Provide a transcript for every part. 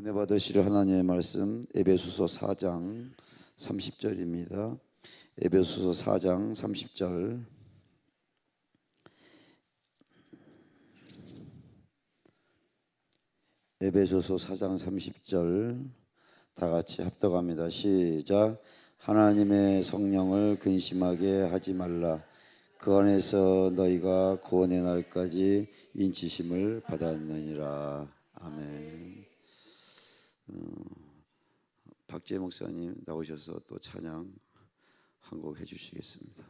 은혜 받으실 하나님의 말씀 에베소서 4장 30절입니다. 에베소서 4장 30절. 에베소서 4장 30절 다 같이 합독합니다. 시작. 하나님의 성령을 근심하게 하지 말라. 그 안에서 너희가 구원의 날까지 인치심을 받았느니라. 아멘. 박재 목사님 나오셔서 또 찬양 한 곡 해주시겠습니다.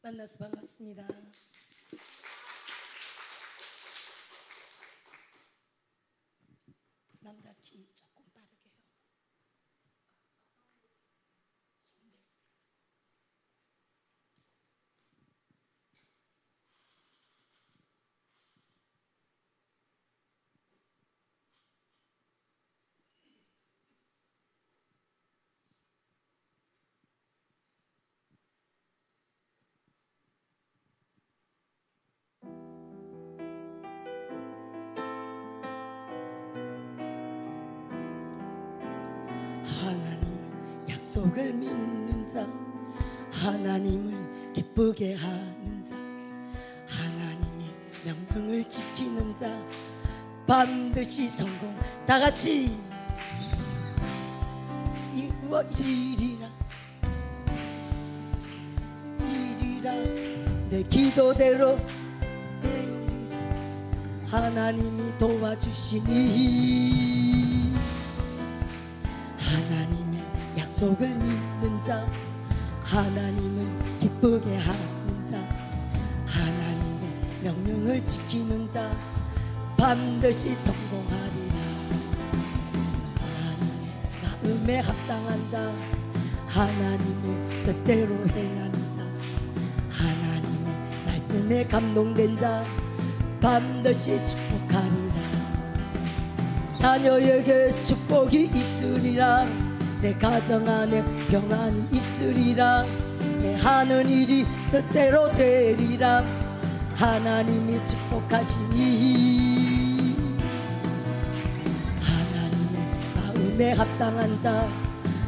만나서 반갑습니다. 남자 키 조금 빠르게요. 하나님 약속을 믿는 자, 하나님을 기쁘게 하는 자, 하나님의 명령을 지키는 자 반드시 성공. 다 같이 이루어지리라. 이리라. 내 기도대로 되리라. 하나님이 도와주시니. 하나님의 약속을 믿는 자, 하나님을 기쁘게 하는 자, 하나님의 명령을 지키는 자 반드시 성공하리라. 하나님의 마음에 합당한 자, 하나님의 뜻대로 행하는 자, 하나님의 말씀에 감동된 자 반드시 축복하리라. 자녀에게 축복이 있으리라. 내 가정 안에 평안이 있으리라. 내 하는 일이 뜻대로 되리라. 하나님이 축복하시니. 하나님의 마음에 합당한 자,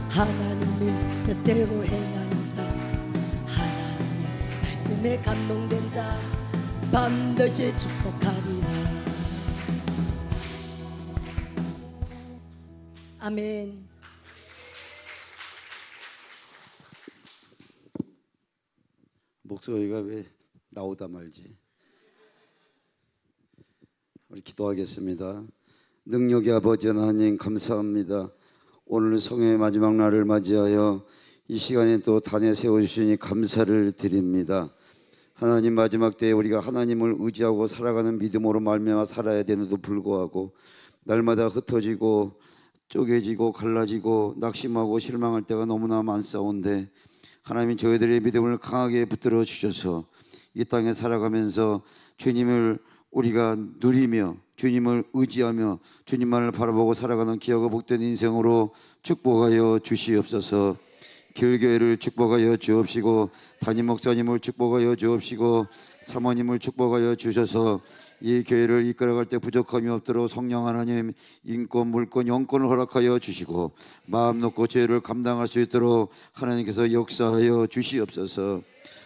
하나님의 뜻대로 행하는 자, 하나님의 말씀에 감동된 자 반드시 축복하리라. 아멘. 목소리가 왜 나오다 말지. 우리 기도하겠습니다. 능력의 아버지 하나님 감사합니다. 오늘 성회의 마지막 날을 맞이하여 이 시간에 또 단에 세워주시니 감사를 드립니다. 하나님, 마지막 때에 우리가 하나님을 의지하고 살아가는 믿음으로 말미암아 살아야 되는데도 불구하고 날마다 흩어지고 쪼개지고 갈라지고 낙심하고 실망할 때가 너무나 많사온데, 하나님이 저희들의 믿음을 강하게 붙들어 주셔서 이 땅에 살아가면서 주님을 우리가 누리며 주님을 의지하며 주님만을 바라보고 살아가는 귀하고 복된 인생으로 축복하여 주시옵소서. 길교회를 축복하여 주옵시고, 담임 목사님을 축복하여 주옵시고, 사모님을 축복하여 주셔서 이 교회를 이끌어갈 때 부족함이 없도록 성령 하나님 인권, 물권, 영권을 허락하여 주시고 마음 놓고 죄를 감당할 수 있도록 하나님께서 역사하여 주시옵소서.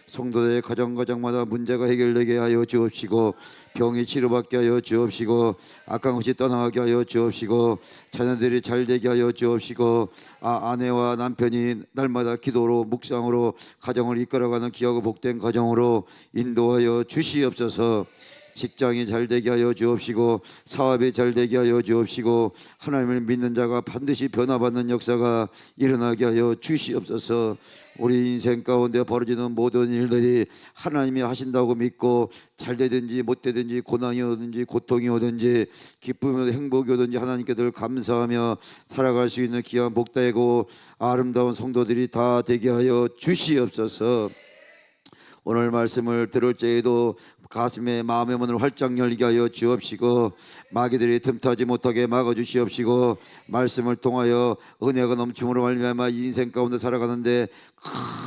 성도들의 가정마다 문제가 해결되게 하여 주옵시고, 병이 치료받게 하여 주옵시고, 악한 것이 떠나가게 하여 주옵시고, 자녀들이 잘되게 하여 주옵시고, 아내와 남편이 날마다 기도로 묵상으로 가정을 이끌어가는 귀하고 복된 가정으로 인도하여 주시옵소서. 직장이 잘되게 하여 주옵시고, 사업이 잘되게 하여 주옵시고, 하나님을 믿는 자가 반드시 변화받는 역사가 일어나게 하여 주시옵소서. 우리 인생 가운데 벌어지는 모든 일들이 하나님이 하신다고 믿고 잘되든지 못되든지 고난이 오든지 고통이 오든지 기쁨이 행복이 오든지 하나님께 늘 감사하며 살아갈 수 있는 귀한 복되고 아름다운 성도들이 다 되게 하여 주시옵소서. 오늘 말씀을 들을 때에도 가슴에 마음의 문을 활짝 열게 하여 주옵시고 마귀들이 틈타지 못하게 막아 주시옵시고 말씀을 통하여 은혜가 넘침으로 말미암아 인생 가운데 살아가는데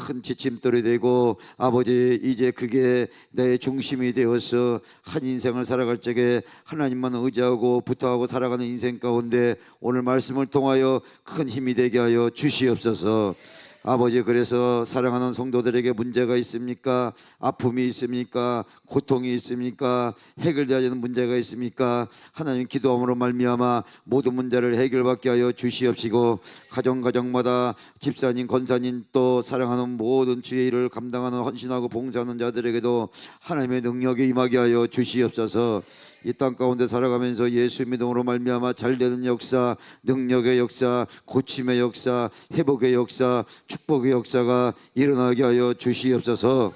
큰 지침돌이 되고 아버지 이제 그게 내 중심이 되어서 한 인생을 살아갈 적에 하나님만 의지하고 부탁하고 살아가는 인생 가운데 오늘 말씀을 통하여 큰 힘이 되게 하여 주시옵소서. 아버지, 그래서 사랑하는 성도들에게 문제가 있습니까? 아픔이 있습니까? 고통이 있습니까? 해결되어야 하는 문제가 있습니까? 하나님 기도함으로 말미암아 모든 문제를 해결받게 하여 주시옵시고 가정마다 집사님, 권사님 또 사랑하는 모든 주의 일을 감당하는 헌신하고 봉사하는 자들에게도 하나님의 능력이 임하게 하여 주시옵소서. 이 땅 가운데 살아가면서 예수 믿음으로 말미암아 잘되는 역사, 능력의 역사, 고침의 역사, 회복의 역사, 축복의 역사가 일어나게 하여 주시옵소서.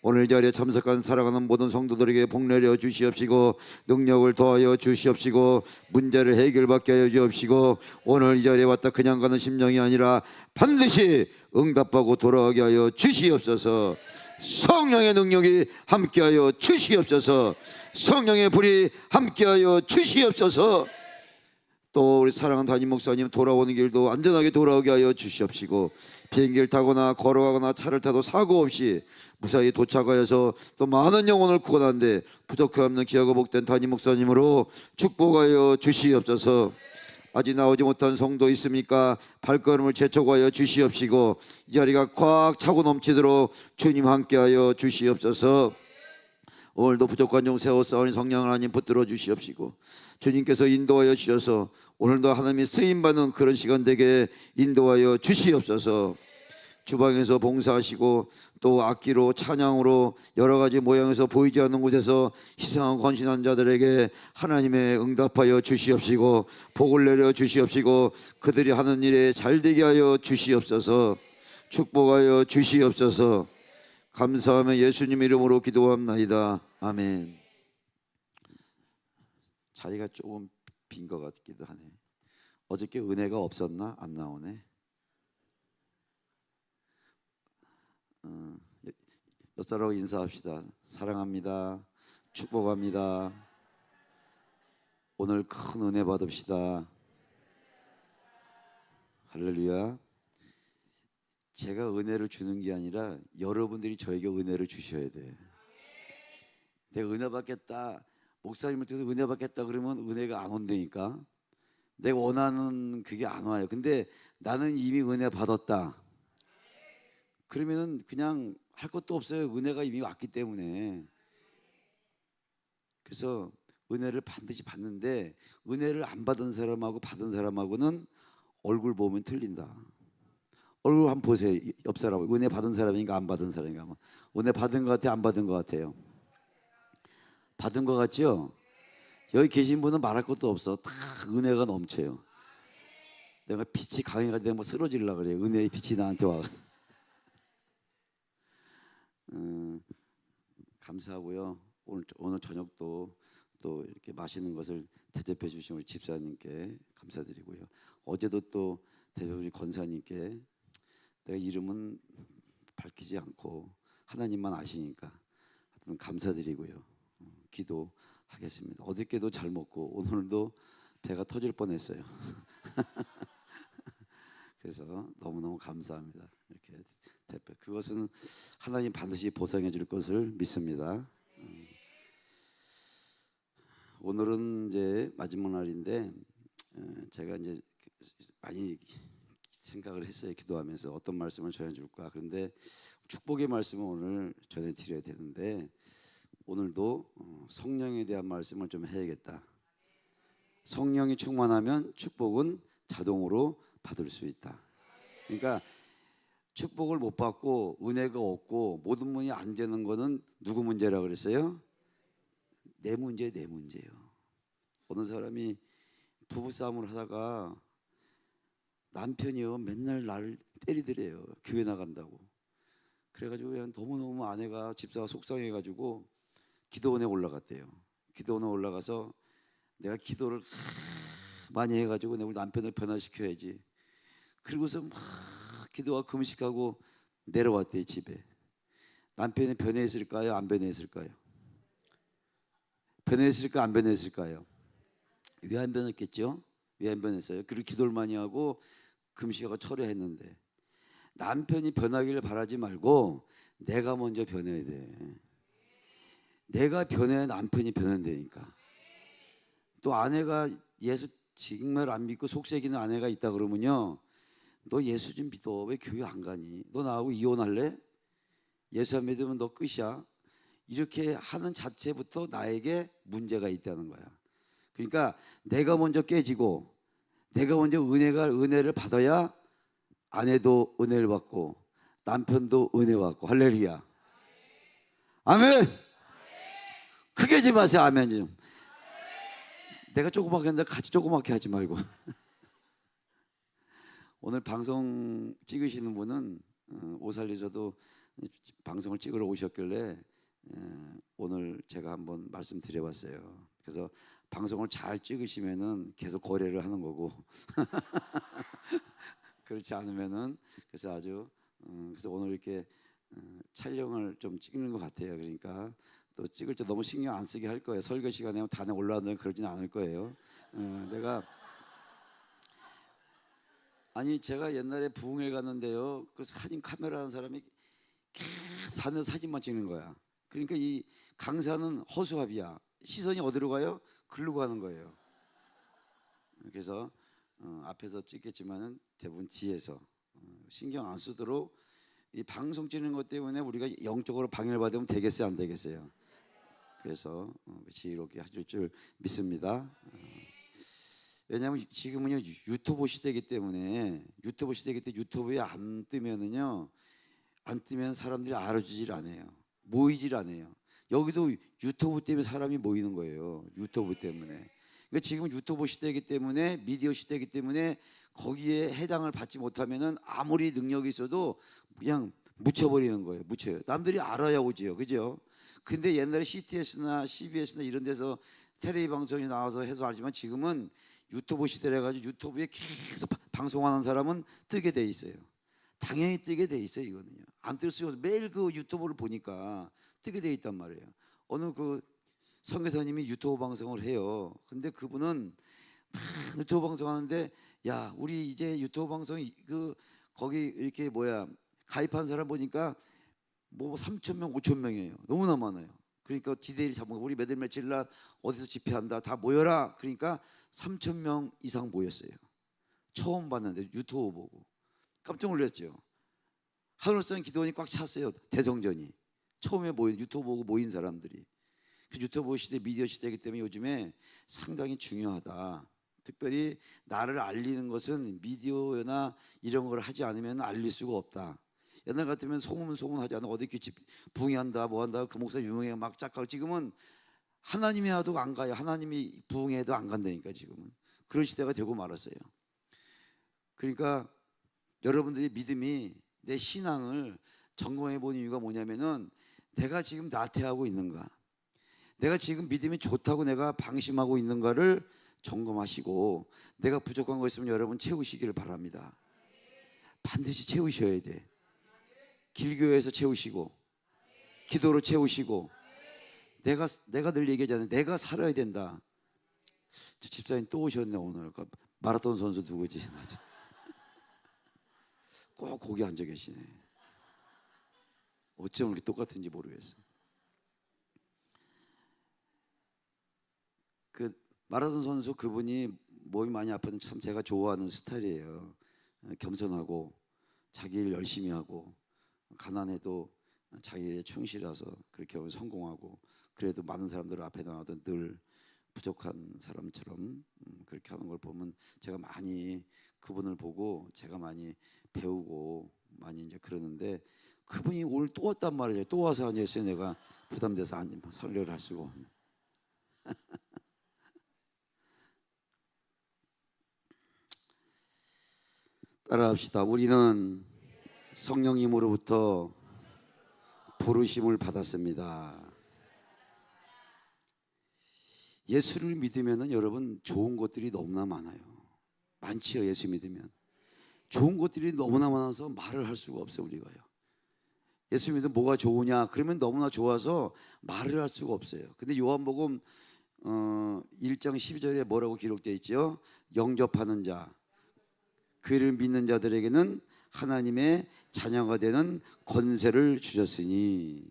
오늘 이 자리에 참석한 사랑하는 모든 성도들에게 복 내려 주시옵시고 능력을 더하여 주시옵시고 문제를 해결받게 하여 주옵시고 오늘 이 자리에 왔다 그냥 가는 심령이 아니라 반드시 응답하고 돌아가게 하여 주시옵소서. 성령의 능력이 함께하여 주시옵소서. 성령의 불이 함께하여 주시옵소서. 또 우리 사랑하는 담임 목사님 돌아오는 길도 안전하게 돌아오게 하여 주시옵시고 비행기를 타거나 걸어가거나 차를 타도 사고 없이 무사히 도착하여서 또 많은 영혼을 구원하는데 부족함 없는 귀하고 복된 담임 목사님으로 축복하여 주시옵소서. 아직 나오지 못한 성도 있습니까? 발걸음을 재촉하여 주시옵시고 이 자리가 꽉 차고 넘치도록 주님 함께하여 주시옵소서. 오늘도 부족한 종 세워 쌓은 성령 하나님 붙들어 주시옵시고 주님께서 인도하여 주셔서 오늘도 하나님이 쓰임받는 그런 시간 되게 인도하여 주시옵소서. 주방에서 봉사하시고 또 악기로 찬양으로 여러 가지 모양에서 보이지 않는 곳에서 희생하고 헌신한 자들에게 하나님의 응답하여 주시옵시고 복을 내려 주시옵시고 그들이 하는 일에 잘되게 하여 주시옵소서. 축복하여 주시옵소서. 감사하며 예수님 이름으로 기도합나이다. 아멘. 자리가 조금 빈 것 같기도 하네. 어저께 은혜가 없었나? 안 나오네. 옆 사람하고 인사합시다. 사랑합니다. 축복합니다. 오늘 큰 은혜 받읍시다. 할렐루야. 제가 은혜를 주는 게 아니라 여러분들이 저에게 은혜를 주셔야 돼. 내가 은혜 받겠다, 목사님을 통해서 은혜 받겠다 그러면 은혜가 안 온다니까. 내가 원하는 그게 안 와요. 근데 나는 이미 은혜 받았다 그러면은 그냥 할 것도 없어요. 은혜가 이미 왔기 때문에. 그래서 은혜를 반드시 받는데 은혜를 안 받은 사람하고 받은 사람하고는 얼굴 보면 틀린다. 얼굴 한번 보세요. 옆 사람 은혜 받은 사람인가 안 받은 사람인가. 은혜 받은 것 같아요, 안 받은 것 같아요? 받은 것 같죠? 여기 계신 분은 말할 것도 없어. 다 은혜가 넘쳐요. 내가 빛이 강해가지고 뭐 쓰러지려고 그래요. 은혜의 빛이 나한테 와. 감사하고요. 오늘 저녁도 또 이렇게 맛있는 것을 대접해 주신 우리 집사님께 감사드리고요. 어제도 또 대표님 권사님께 내가 이름은 밝히지 않고 하나님만 아시니까 하여튼 감사드리고요. 기도하겠습니다. 어저께도 잘 먹고 오늘도 배가 터질 뻔했어요. 그래서 너무너무 감사합니다. 이렇게 대표 그것은 하나님 반드시 보상해 줄 것을 믿습니다. 오늘은 이제 마지막 날인데 제가 이제 많이 생각을 했어요. 기도하면서 어떤 말씀을 전해줄까. 그런데 축복의 말씀을 오늘 전해드려야 되는데 오늘도 성령에 대한 말씀을 좀 해야겠다. 성령이 충만하면 축복은 자동으로 받을 수 있다. 그러니까 축복을 못 받고 은혜가 없고 모든 문이 안 되는 거는 누구 문제라고 그랬어요? 내 문제예요. 어느 사람이 부부싸움을 하다가 남편이요 맨날 나를 때리더래요. 교회 나간다고. 그래가지고 그냥 너무너무 아내가 집사가 속상해가지고 기도원에 올라갔대요. 기도원에 올라가서 내가 기도를 많이 해가지고 내 우리 남편을 변화시켜야지. 그리고서 막 기도와 금식하고 내려왔대요. 집에 남편이 변해있을까요? 안 변해있을까요? 변해있을까? 안 변해있을까요? 왜 안 변했겠죠? 왜 안 변했어요? 그리고 기도를 많이 하고 금식하고 철회했는데, 남편이 변하기를 바라지 말고 내가 먼저 변해야 돼. 내가 변해야 남편이 변한다니까. 또 아내가 예수 정말 안 믿고 속삭이는 아내가 있다 그러면요, 너 예수 좀 믿어. 왜 교회 안 가니? 너 나하고 이혼할래? 예수 안 믿으면 너 끝이야. 이렇게 하는 자체부터 나에게 문제가 있다는 거야. 그러니까 내가 먼저 깨지고 내가 먼저 은혜를 받아야 아내도 은혜를 받고 남편도 은혜 받고. 할렐루야. 아멘. 크게 좀 하세요. 아멘 좀. 내가 조그맣게 했는데 같이 조그맣게 하지 말고. 오늘 방송 찍으시는 분은 오살리셔도 방송을 찍으러 오셨길래 오늘 제가 한번 말씀드려봤어요. 그래서 방송을 잘 찍으시면은 계속 거래를 하는 거고 그렇지 않으면은 그래서 아주 그래서 오늘 이렇게 촬영을 좀 찍는 것 같아요. 그러니까 또 찍을 때 너무 신경 안 쓰게 할 거예요. 설교 시간에 단에 올라오면 그러지는 않을 거예요. 내가 아니 제가 옛날에 부흥회 갔는데요, 그 사진 카메라 하는 사람이 계속 하늘 사진만 찍는 거야. 그러니까 이 강사는 허수아비야. 시선이 어디로 가요? 글로 가는 거예요. 그래서 앞에서 찍겠지만은 대부분 뒤에서 신경 안 쓰도록, 이 방송 찍는 것 때문에 우리가 영적으로 방해를 받으면 되겠어요, 안 되겠어요? 그래서 지혜롭게 하실 줄 믿습니다. 왜냐하면 지금은요 유튜브 시대이기 때문에 유튜브에 안 뜨면은요, 안 뜨면 사람들이 알아주질 않아요. 모이질 않아요. 여기도 유튜브 때문에 사람이 모이는 거예요. 유튜브 때문에. 그러니까 지금 유튜브 시대이기 때문에, 미디어 시대이기 때문에 거기에 해당을 받지 못하면은 아무리 능력이 있어도 그냥 묻혀버리는 거예요. 묻혀요. 남들이 알아야 오지요. 그죠? 근데 옛날에 CTS나 CBS나 이런 데서 텔레비 방송이 나와서 해서 알지만 지금은 유튜브 시대라 가지고 유튜브에 계속 방송하는 사람은 뜨게 돼 있어요. 당연히 뜨게 돼 있어요. 이거는요. 안 뜰 수가 없어요. 매일 그 유튜브를 보니까 뜨게 돼 있단 말이에요. 어느 그 선교사님이 유튜브 방송을 해요. 근데 그분은 막 유튜브 방송하는데, 야 우리 이제 유튜브 방송 그 거기 이렇게 가입한 사람 보니까 뭐 3,000명 5,000명이에요. 너무나 많아요. 그러니까 디데이를 잡은 거, 우리 몇 일 며칠 날 어디서 집회한다, 다 모여라. 그러니까 3,000명 이상 모였어요. 처음 봤는데 유튜브 보고 깜짝 놀랐죠. 하늘산 기도원이 꽉 찼어요. 대성전이. 처음에 모인, 유튜브 보고 모인 사람들이. 그 유튜브 시대, 미디어 시대이기 때문에 요즘에 상당히 중요하다. 특별히 나를 알리는 것은 미디어나 이런 걸 하지 않으면 알릴 수가 없다. 옛날 같으면 소문하지 않아. 어디 이렇게 부흥한다 뭐 한다, 그 목사 유명해 막 짝하고. 지금은 하나님이 해도 안 가요. 하나님이 부흥해도 안 간다니까. 지금은 그런 시대가 되고 말았어요. 그러니까 여러분들이 믿음이, 내 신앙을 점검해 보는 이유가 뭐냐면은, 내가 지금 나태하고 있는가, 내가 지금 믿음이 좋다고 내가 방심하고 있는가를 점검하시고, 내가 부족한 거 있으면 여러분 채우시기를 바랍니다. 반드시 채우셔야 돼. 길교에서 채우시고, 기도로 채우시고. 내가 늘 얘기하잖아요. 내가 살아야 된다. 저 집사님 또 오셨네 오늘. 마라톤 선수 누구지? 맞아. 꼭 거기 앉아 계시네. 어쩜 이렇게 똑같은지 모르겠어. 그 마라톤 선수 그분이 몸이 많이 아프던 참 제가 좋아하는 스타일이에요. 겸손하고 자기 일 열심히 하고, 가난해도 자기 일에 충실해서 그렇게 하면 성공하고, 그래도 많은 사람들 앞에 나와도 늘 부족한 사람처럼 그렇게 하는 걸 보면 제가 많이 그분을 보고 제가 많이 배우고 많이 이제 그러는데, 그분이 오늘 또 왔단 말이죠. 또 와서 앉아있어요. 내가 부담돼서 설교를 할 수가 없네. 따라합시다. 우리는 성령님으로부터 부르심을 받았습니다. 예수를 믿으면은 여러분 좋은 것들이 너무나 많아요. 많지요. 예수 믿으면 좋은 것들이 너무나 많아서 말을 할 수가 없어요. 우리가요. 예수 믿으면 뭐가 좋으냐? 그러면 너무나 좋아서 말을 할 수가 없어요. 근데 요한복음 1장 12절에 뭐라고 기록되어 있죠? 영접하는 자, 그를 믿는 자들에게는 하나님의 자녀가 되는 권세를 주셨으니.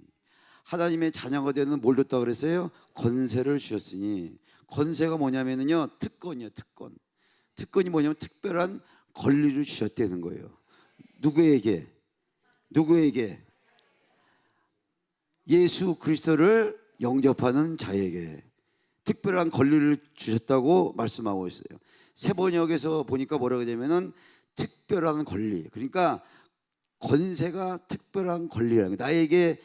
하나님의 자녀가 되는 뭘 줬다고 그랬어요? 권세를 주셨으니. 권세가 뭐냐면요, 특권이에요. 특권이 뭐냐면 특별한 권리를 주셨다는 거예요. 누구에게? 예수 그리스도를 영접하는 자에게 특별한 권리를 주셨다고 말씀하고 있어요. 세번역에서 보니까 뭐라고 하냐면은 특별한 권리. 그러니까 권세가 특별한 권리라는 거예요. 나에게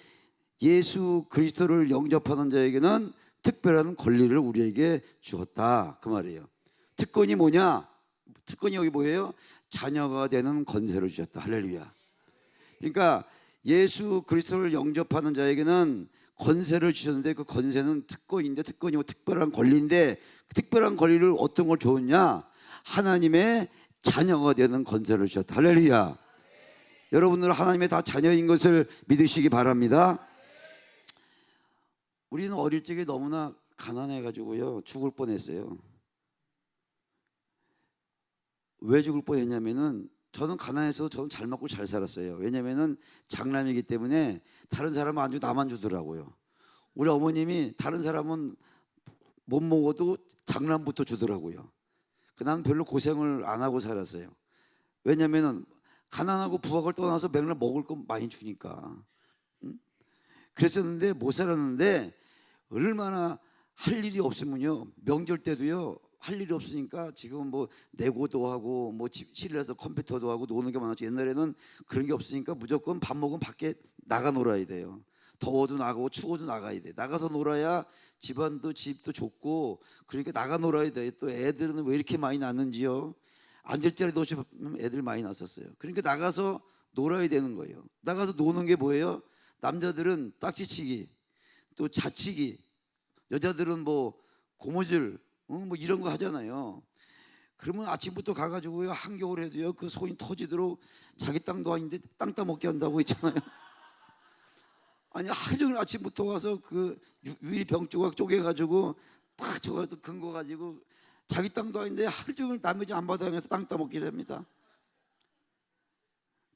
예수 그리스도를 영접하는 자에게는 특별한 권리를 우리에게 주었다, 그 말이에요. 특권이 뭐냐? 특권이 여기 뭐예요? 자녀가 되는 권세를 주셨다. 할렐루야. 그러니까 예수 그리스도를 영접하는 자에게는 권세를 주셨는데, 그 권세는 특권인데, 특권이 뭐 특별한 권리인데, 그 특별한 권리를 어떤 걸 줬냐? 하나님의 자녀가 되는 권세를 주셨다. 할렐루야. 여러분들 하나님의 다 자녀인 것을 믿으시기 바랍니다. 우리는 어릴 적에 너무나 가난해가지고요, 죽을 뻔했어요. 왜 죽을 뻔했냐면은, 저는 가난해서 저는 잘 먹고 잘 살았어요. 왜냐면은 장남이기 때문에 다른 사람은 안 주고 나만 주더라고요. 우리 어머님이 다른 사람은 못 먹어도 장남부터 주더라고요. 나는 별로 고생을 안 하고 살았어요. 왜냐면은 가난하고 부학을 떠나서 맨날 먹을 거 많이 주니까. 그랬었는데 못 살았는데, 얼마나 할 일이 없으면요, 명절 때도요 할 일이 없으니까 지금 뭐 내고도 하고 뭐 실내에서 컴퓨터도 하고 노는 게 많았지. 옛날에는 그런 게 없으니까 무조건 밥 먹으면 밖에 나가 놀아야 돼요. 더워도 나가고 추워도 나가야 돼. 나가서 놀아야 집안도 집도 좋고, 그러니까 나가 놀아야 돼. 또 애들은 왜 이렇게 많이 낳는지요? 앉을 자리도 없이 애들 많이 낳았었어요. 그러니까 나가서 놀아야 되는 거예요. 나가서 노는 게 뭐예요? 남자들은 딱지치기, 또 자치기, 여자들은 뭐 고무줄, 뭐 이런 거 하잖아요. 그러면 아침부터 가가지고요, 한겨울에도요 그 손이 터지도록 자기 땅도 아닌데 땅 따먹게 한다고 있잖아요. 아니 하루 종일 아침부터 와서 그 유리병 조각 쪼개가지고 탁 저거 근거 가지고 자기 땅도 아닌데 하루 종일 남의 집 앞마당에서 땅 따먹게 됩니다.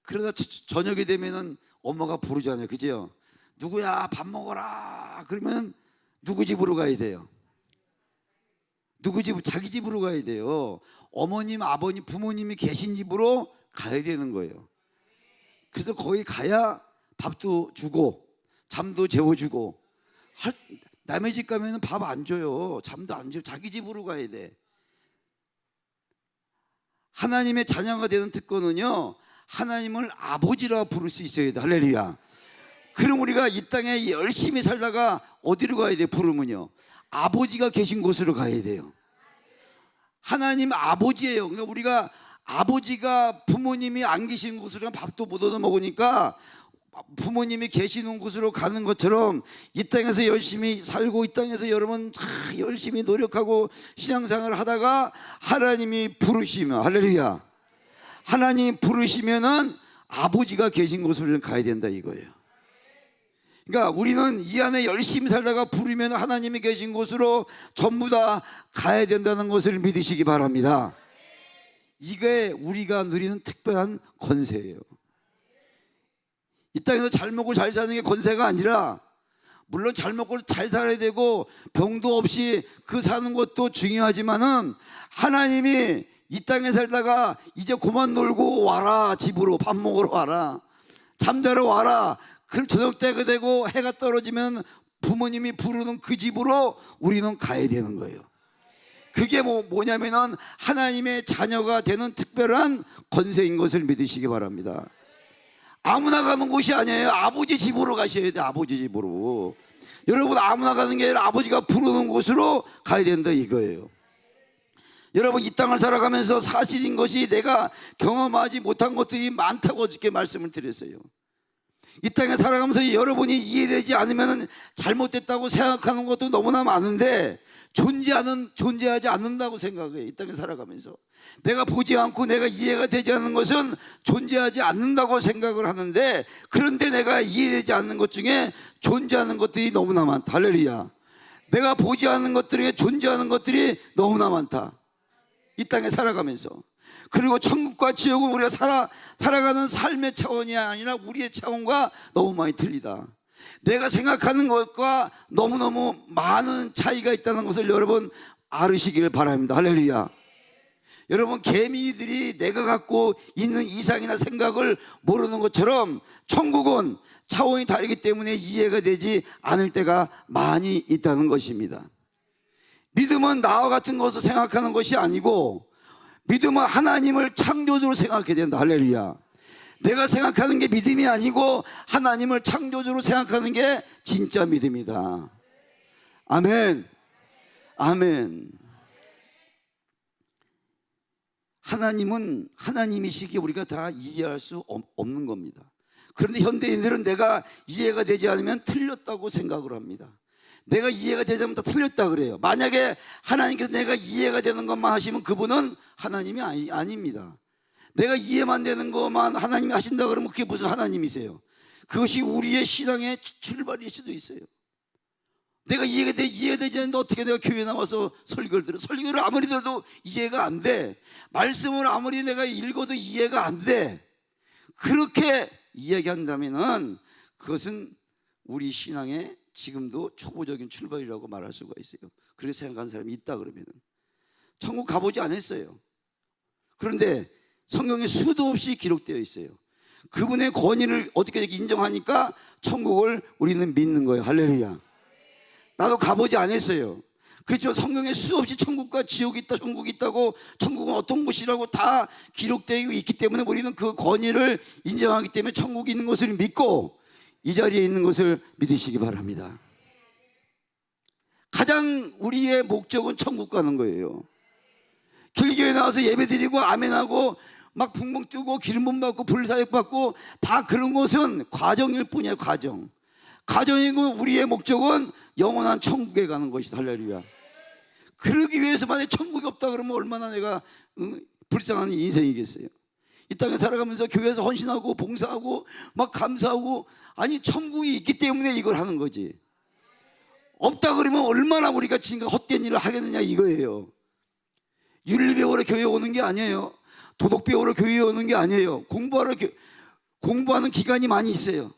그러다 저녁이 되면은 엄마가 부르잖아요, 그죠? 누구야 밥 먹어라. 그러면 누구 집으로 가야 돼요? 누구 집? 자기 집으로 가야 돼요. 어머님, 아버님, 부모님이 계신 집으로 가야 되는 거예요. 그래서 거기 가야 밥도 주고 잠도 재워주고. 남의 집 가면 밥 안 줘요. 잠도 안 줘요. 자기 집으로 가야 돼. 하나님의 자녀가 되는 특권은요, 하나님을 아버지라 부를 수 있어야 돼. 할렐루야. 그럼 우리가 이 땅에 열심히 살다가 어디로 가야 돼? 부르면요, 아버지가 계신 곳으로 가야 돼요. 하나님 아버지예요. 그러니까 우리가 아버지가, 부모님이 안 계신 곳으로 밥도 못 얻어 먹으니까 부모님이 계시는 곳으로 가는 것처럼 이 땅에서 열심히 살고, 이 땅에서 여러분 열심히 노력하고 신앙생활을 하다가 하나님이 부르시면, 할렐루야, 하나님 부르시면은 아버지가 계신 곳으로 가야 된다 이거예요. 그러니까 우리는 이 안에 열심히 살다가 부르면 하나님이 계신 곳으로 전부 다 가야 된다는 것을 믿으시기 바랍니다. 이게 우리가 누리는 특별한 권세예요. 이 땅에서 잘 먹고 잘 사는 게 권세가 아니라, 물론 잘 먹고 잘 살아야 되고 병도 없이 그 사는 것도 중요하지만은, 하나님이 이 땅에 살다가 이제 그만 놀고 와라, 집으로 밥 먹으러 와라, 잠자러 와라. 그 저녁 때가 되고 해가 떨어지면 부모님이 부르는 그 집으로 우리는 가야 되는 거예요. 그게 뭐냐면은 하나님의 자녀가 되는 특별한 권세인 것을 믿으시기 바랍니다. 아무나 가는 곳이 아니에요. 아버지 집으로 가셔야 돼요. 아버지 집으로. 여러분, 아무나 가는 게 아니라 아버지가 부르는 곳으로 가야 된다 이거예요. 여러분, 이 땅을 살아가면서 사실인 것이 내가 경험하지 못한 것들이 많다고 어저께 말씀을 드렸어요. 이 땅에 살아가면서 여러분이 이해되지 않으면 잘못됐다고 생각하는 것도 너무나 많은데 존재하지 않는다고 생각해요. 이 땅에 살아가면서 내가 보지 않고 내가 이해가 되지 않는 것은 존재하지 않는다고 생각을 하는데, 그런데 내가 이해되지 않는 것 중에 존재하는 것들이 너무나 많다. 할렐루야. 내가 보지 않는 것들 중에 존재하는 것들이 너무나 많다, 이 땅에 살아가면서. 그리고 천국과 지옥은 우리가 살아가는 삶의 차원이 아니라 우리의 차원과 너무 많이 틀리다. 내가 생각하는 것과 너무너무 많은 차이가 있다는 것을 여러분 알으시길 바랍니다. 할렐루야. 여러분, 개미들이 내가 갖고 있는 이상이나 생각을 모르는 것처럼 천국은 차원이 다르기 때문에 이해가 되지 않을 때가 많이 있다는 것입니다. 믿음은 나와 같은 것을 생각하는 것이 아니고 믿음은 하나님을 창조주로 생각해야 된다. 할렐루야. 내가 생각하는 게 믿음이 아니고 하나님을 창조주로 생각하는 게 진짜 믿음이다. 아멘. 아멘. 하나님은 하나님이시기에 우리가 다 이해할 수 없는 겁니다. 그런데 현대인들은 내가 이해가 되지 않으면 틀렸다고 생각을 합니다. 내가 이해가 되지 않으면 다 틀렸다 그래요. 만약에 하나님께서 내가 이해가 되는 것만 하시면 그분은 하나님이 아닙니다. 내가 이해만 되는 것만 하나님이 하신다 그러면 그게 무슨 하나님이세요? 그것이 우리의 신앙의 출발일 수도 있어요. 내가 이해가 되지 않는데 어떻게 내가 교회에 나와서 설교를 들어? 설교를 아무리 들어도 이해가 안 돼. 말씀을 아무리 내가 읽어도 이해가 안 돼. 그렇게 이야기한다면은 그것은 우리 신앙의 지금도 초보적인 출발이라고 말할 수가 있어요. 그렇게 생각하는 사람이 있다 그러면은 천국 가보지 않았어요. 그런데 성경에 수도 없이 기록되어 있어요. 그분의 권위를 어떻게 인정하니까 천국을 우리는 믿는 거예요. 할렐루야. 나도 가보지 않았어요. 그렇지만 성경에 수없이 천국과 지옥이 있다, 천국이 있다고, 천국은 어떤 곳이라고 다 기록되어 있기 때문에 우리는 그 권위를 인정하기 때문에 천국이 있는 것을 믿고 이 자리에 있는 것을 믿으시기 바랍니다. 가장 우리의 목적은 천국 가는 거예요. 길교에 나와서 예배드리고 아멘하고 막 붕붕 뜨고 기름 부음 받고 불사역 받고 다 그런 것은 과정일 뿐이에요. 과정이고 우리의 목적은 영원한 천국에 가는 것이다. 할렐루야. 그러기 위해서 만약에 천국이 없다 그러면 얼마나 내가 불쌍한 인생이겠어요. 이 땅에 살아가면서 교회에서 헌신하고 봉사하고 막 감사하고, 아니 천국이 있기 때문에 이걸 하는 거지. 없다 그러면 얼마나 우리가 지금 헛된 일을 하겠느냐 이거예요. 윤리 배우러 교회에 오는 게 아니에요. 도덕 배우러 교회에 오는 게 아니에요. 공부하는 기간이 많이 있어요.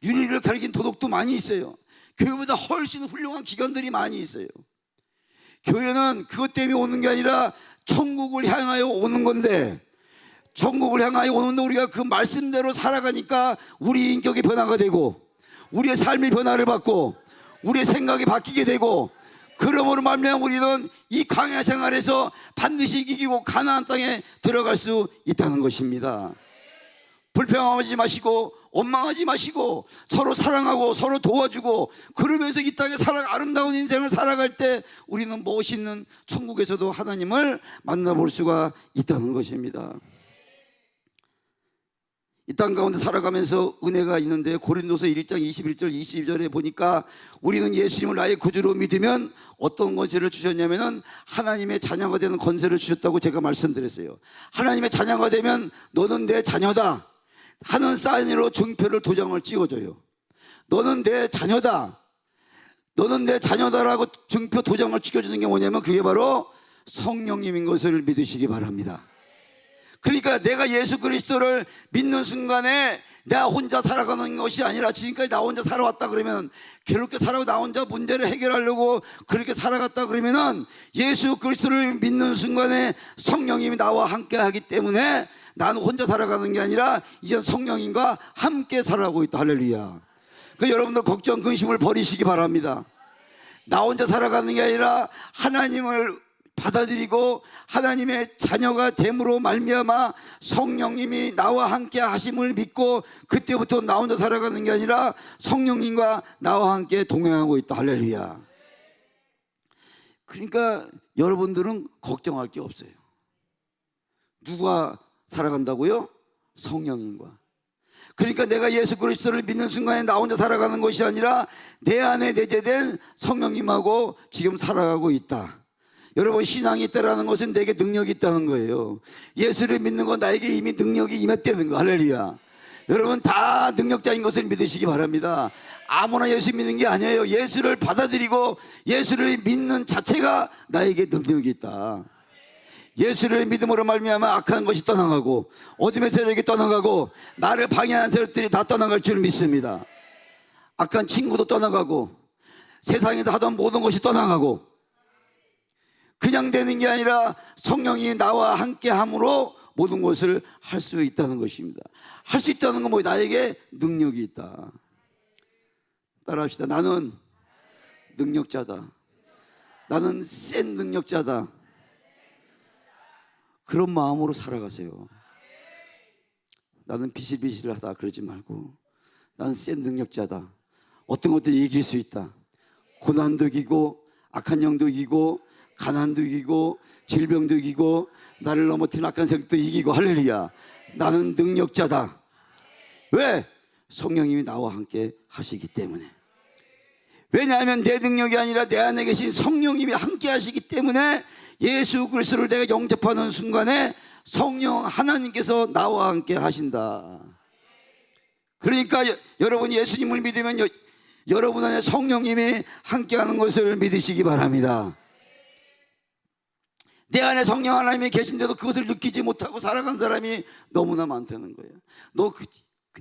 윤리를 가리킨 도덕도 많이 있어요. 교회보다 훨씬 훌륭한 기관들이 많이 있어요. 교회는 그것 때문에 오는 게 아니라 천국을 향하여 오는 건데, 천국을 향하여 오는데 우리가 그 말씀대로 살아가니까 우리 인격의 변화가 되고 우리의 삶의 변화를 받고 우리의 생각이 바뀌게 되고, 그러므로 말미암아 우리는 이 광야 생활에서 반드시 이기고 가나안 땅에 들어갈 수 있다는 것입니다. 불평하지 마시고 원망하지 마시고 서로 사랑하고 서로 도와주고, 그러면서 이 땅에 아름다운 인생을 살아갈 때 우리는 멋있는 천국에서도 하나님을 만나볼 수가 있다는 것입니다. 이 땅 가운데 살아가면서 은혜가 있는데, 고린도서 1장 21절 22절에 보니까 우리는 예수님을 나의 구주로 믿으면 어떤 권세를 주셨냐면은 하나님의 자녀가 되는 권세를 주셨다고 제가 말씀드렸어요. 하나님의 자녀가 되면 너는 내 자녀다 하는 사인으로 증표를 도장을 찍어줘요. 너는 내 자녀다, 너는 내 자녀다라고 증표 도장을 찍어주는 게 뭐냐면 그게 바로 성령님인 것을 믿으시기 바랍니다. 그러니까 내가 예수 그리스도를 믿는 순간에 나 혼자 살아가는 것이 아니라, 지금까지 나 혼자 살아왔다 그러면, 괴롭게 살아고 나 혼자 문제를 해결하려고 그렇게 살아갔다 그러면은, 예수 그리스도를 믿는 순간에 성령님이 나와 함께 하기 때문에 나는 혼자 살아가는 게 아니라 이제 성령님과 함께 살아가고 있다. 할렐루야. 그 여러분들 걱정 근심을 버리시기 바랍니다. 나 혼자 살아가는 게 아니라 하나님을 받아들이고 하나님의 자녀가 됨으로 말미암아 성령님이 나와 함께 하심을 믿고, 그때부터 나 혼자 살아가는 게 아니라 성령님과 나와 함께 동행하고 있다. 할렐루야. 그러니까 여러분들은 걱정할 게 없어요. 누가 살아간다고요? 성령님과. 그러니까 내가 예수 그리스도를 믿는 순간에 나 혼자 살아가는 것이 아니라 내 안에 내재된 성령님하고 지금 살아가고 있다. 여러분, 신앙이 있다라는 것은 내게 능력이 있다는 거예요. 예수를 믿는 건 나에게 이미 능력이 임했다는 거. 할렐루야. 여러분, 다 능력자인 것을 믿으시기 바랍니다. 아무나 예수 믿는 게 아니에요. 예수를 받아들이고 예수를 믿는 자체가 나에게 능력이 있다. 예수를 믿음으로 말미암아 악한 것이 떠나가고 어둠의 세력이 떠나가고 나를 방해하는 세력들이 다 떠나갈 줄 믿습니다. 악한 친구도 떠나가고 세상에서 하던 모든 것이 떠나가고 그냥 되는 게 아니라 성령이 나와 함께 함으로 모든 것을 할 수 있다는 것입니다. 할 수 있다는 건 뭐 나에게 능력이 있다. 따라합시다. 나는 능력자다. 나는 센 능력자다. 그런 마음으로 살아가세요. 나는 비실비실하다 그러지 말고 나는 센 능력자다. 어떤 것도 이길 수 있다. 고난도 이기고 악한 영도 이기고 가난도 이기고 질병도 이기고 나를 넘어뜨린 악한 세력도 이기고 할렐루야. 나는 능력자다. 왜? 성령님이 나와 함께 하시기 때문에. 왜냐하면 내 능력이 아니라 내 안에 계신 성령님이 함께 하시기 때문에 예수 그리스도를 내가 영접하는 순간에 성령 하나님께서 나와 함께 하신다. 그러니까 여러분이 예수님을 믿으면 여러분 안에 성령님이 함께하는 것을 믿으시기 바랍니다. 내 안에 성령 하나님이 계신데도 그것을 느끼지 못하고 살아간 사람이 너무나 많다는 거예요.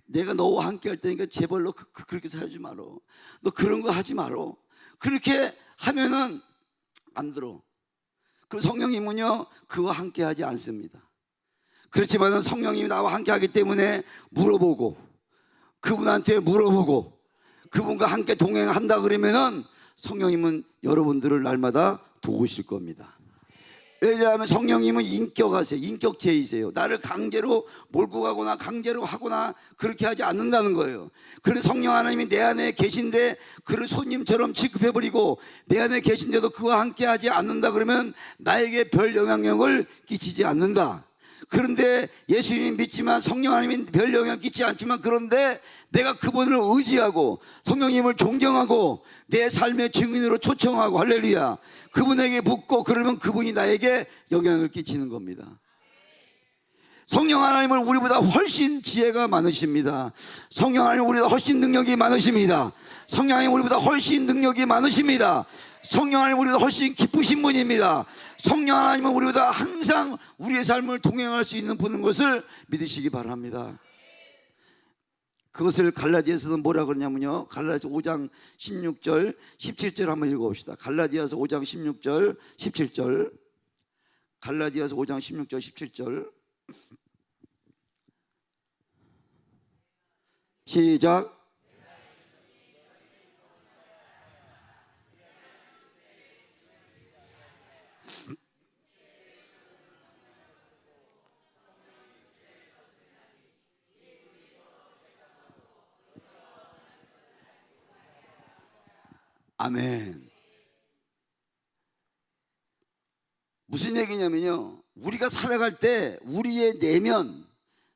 내가 너와 함께 할 테니까 제발로 그렇게 살지 말어. 너 그런 거 하지 말어. 그렇게 하면은 안 들어. 그리고 성령님은요 그와 함께 하지 않습니다. 그렇지만 성령님이 나와 함께 하기 때문에 물어보고 그분한테 물어보고 그분과 함께 동행한다 그러면은 성령님은 여러분들을 날마다 도우실 겁니다. 왜냐하면 성령님은 인격하세요. 인격체이세요. 나를 강제로 몰고 가거나 강제로 하거나 그렇게 하지 않는다는 거예요. 그래서 성령 하나님이 내 안에 계신데 그를 손님처럼 취급해버리고 내 안에 계신데도 그와 함께 하지 않는다 그러면 나에게 별 영향력을 끼치지 않는다. 그런데 예수님 믿지만 성령 하나님이 별 영향을 끼치지 않지만 그런데 내가 그분을 의지하고 성령님을 존경하고 내 삶의 증인으로 초청하고 할렐루야 그분에게 묻고 그러면 그분이 나에게 영향을 끼치는 겁니다. 성령 하나님은 우리보다 훨씬 지혜가 많으십니다. 성령 하나님은 우리보다 훨씬 능력이 많으십니다. 성령 하나님은 우리보다 훨씬 능력이 많으십니다. 성령 하나님은 우리보다 훨씬 기쁘신 분입니다. 성령 하나님은 우리보다 항상 우리의 삶을 동행할 수 있는 분인 것을 믿으시기 바랍니다. 그것을 갈라디아서는 뭐라 그러냐면요 갈라디아서 5장 16절 17절 한번 읽어봅시다. 갈라디아서 5장 16절 17절 갈라디아서 5장 16절 17절 시작. 아멘. 무슨 얘기냐면요 우리가 살아갈 때 우리의 내면